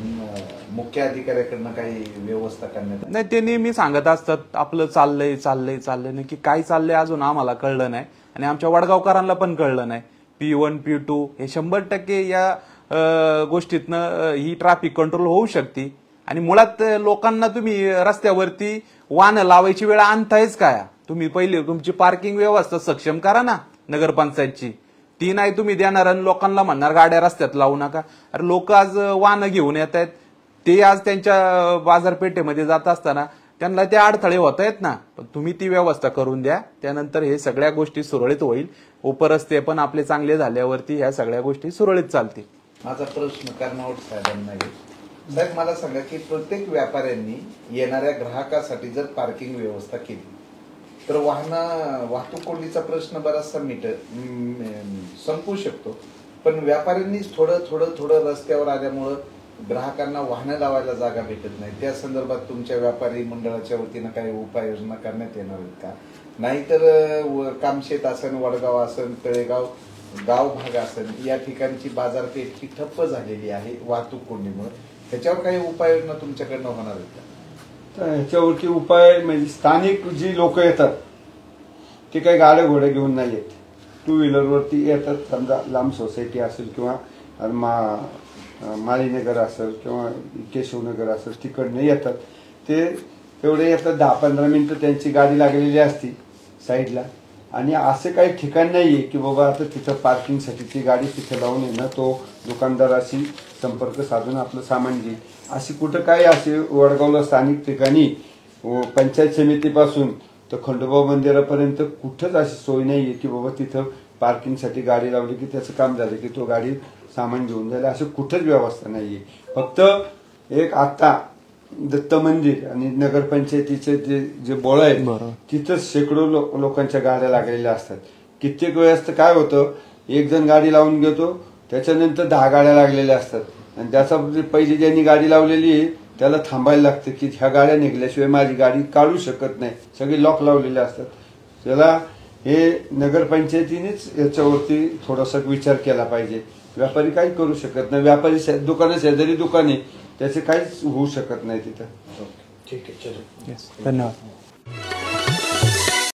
मुख्य अधिकाऱ्याकडनं काही व्यवस्था करण्यात नाही? ते नेहमी सांगत असतात आपलं चाललंय चाललंय चाललंय, नक्की काय चाललंय अजून आम्हाला कळलं नाही आणि आमच्या वडगावकरांना पण कळलं नाही. P1 P2 हे 100% या गोष्टीतनं ही ट्रॅफिक कंट्रोल होऊ शकते. आणि मुळात लोकांना तुम्ही रस्त्यावरती वाहनं लावायची वेळ आणतायच काय? तुम्ही पहिले तुमची पार्किंग व्यवस्था सक्षम करा ना नगरपंचायतची, ती नाही तुम्ही देणार आणि लोकांना म्हणणार गाड्या रस्त्यात लावू नका. अरे लोक आज वाहनं घेऊन येत आहेत, ते आज त्यांच्या बाजारपेठेमध्ये जात असताना त्यांना ते अडथळे होत आहेत ना. पण तुम्ही ती व्यवस्था करून द्या, त्यानंतर हे सगळ्या गोष्टी सुरळीत होईल. उपरस्ते पण आपले चांगले झाल्यावरती ह्या सगळ्या गोष्टी सुरळीत चालतील. माझा प्रश्न कर्नावट साहेबांना आहे. साहेब मला सांगा की प्रत्येक व्यापाऱ्यांनी येणाऱ्या ग्राहकासाठी जर पार्किंग व्यवस्था केली तर वाहतूक कोंडीचा प्रश्न बराचसा संपू शकतो. पण व्यापाऱ्यांनीच थोडं रस्त्यावर आल्यामुळं ग्राहकांना वाहनं लावायला जागा भेटत नाही. त्या संदर्भात तुमच्या व्यापारी मंडळाच्या वतीनं काही उपाययोजना करण्यात येणार आहेत का? नाहीतर कामशेत असन, वडगाव असन, तळेगाव गाव भाग असन, या ठिकाणची बाजारपेठ ही ठप्प झालेली आहे वाहतूक कोंडीमुळे. त्याच्यावर काही उपाययोजना तुमच्याकडनं होणार आहेत का? ह्याच्यावरती उपाय म्हणजे स्थानिक जी लोक येतात ते काही गाड्या घोड्या घेऊन नाही येत. टू व्हीलरवरती येतात, समजा लांब सोसायटी असेल किंवा माळीनगर असेल किंवा केशवनगर असेल तिकडनं येतात, ते तेवढे येतात 10-15 मिनिटं त्यांची गाडी लागलेली असती साईडला, आणि असं काही ठिकाण नाही आहे की बाबा आता तिथं पार्किंगसाठी ती गाडी तिथं लावून येणं, तो दुकानदाराशी संपर्क साधून आपलं सामान घेईल. अशी कुठं काय असे वडगावला स्थानिक ठिकाणी पंचायत समितीपासून तर खंडोबा मंदिरापर्यंत कुठंच अशी सोय नाही आहे की बाबा तिथं पार्किंगसाठी गाडी लावली की त्याचं काम झालं की तो गाडी सामान घेऊन जाईल, असं कुठंच व्यवस्था नाही आहे. फक्त एक आता दत्त मंदिर आणि नगरपंचायतीचे जे बोळ आहे तिथंच शेकडो लोकांच्या गाड्या लागलेल्या असतात. कित्येक वेळेस तर काय होतं, एक जण गाडी लावून घेतो, त्याच्यानंतर 10 गाड्या लागलेल्या असतात, आणि त्याचा पहिली ज्यांनी गाडी लावलेली आहे त्याला थांबायला लागतं की ह्या गाड्या निघल्याशिवाय माझी गाडी काढू शकत नाही, सगळे लॉक लावलेले असतात. त्याला हे नगरपंचायतीनेच याच्यावरती थोडासा विचार केला पाहिजे. व्यापारी काही करू शकत नाही, व्यापारी दुकानं शेजारी दुकाने त्याचे काहीच होऊ शकत नाही तिथं. ठीक आहे, चलो. धन्यवाद.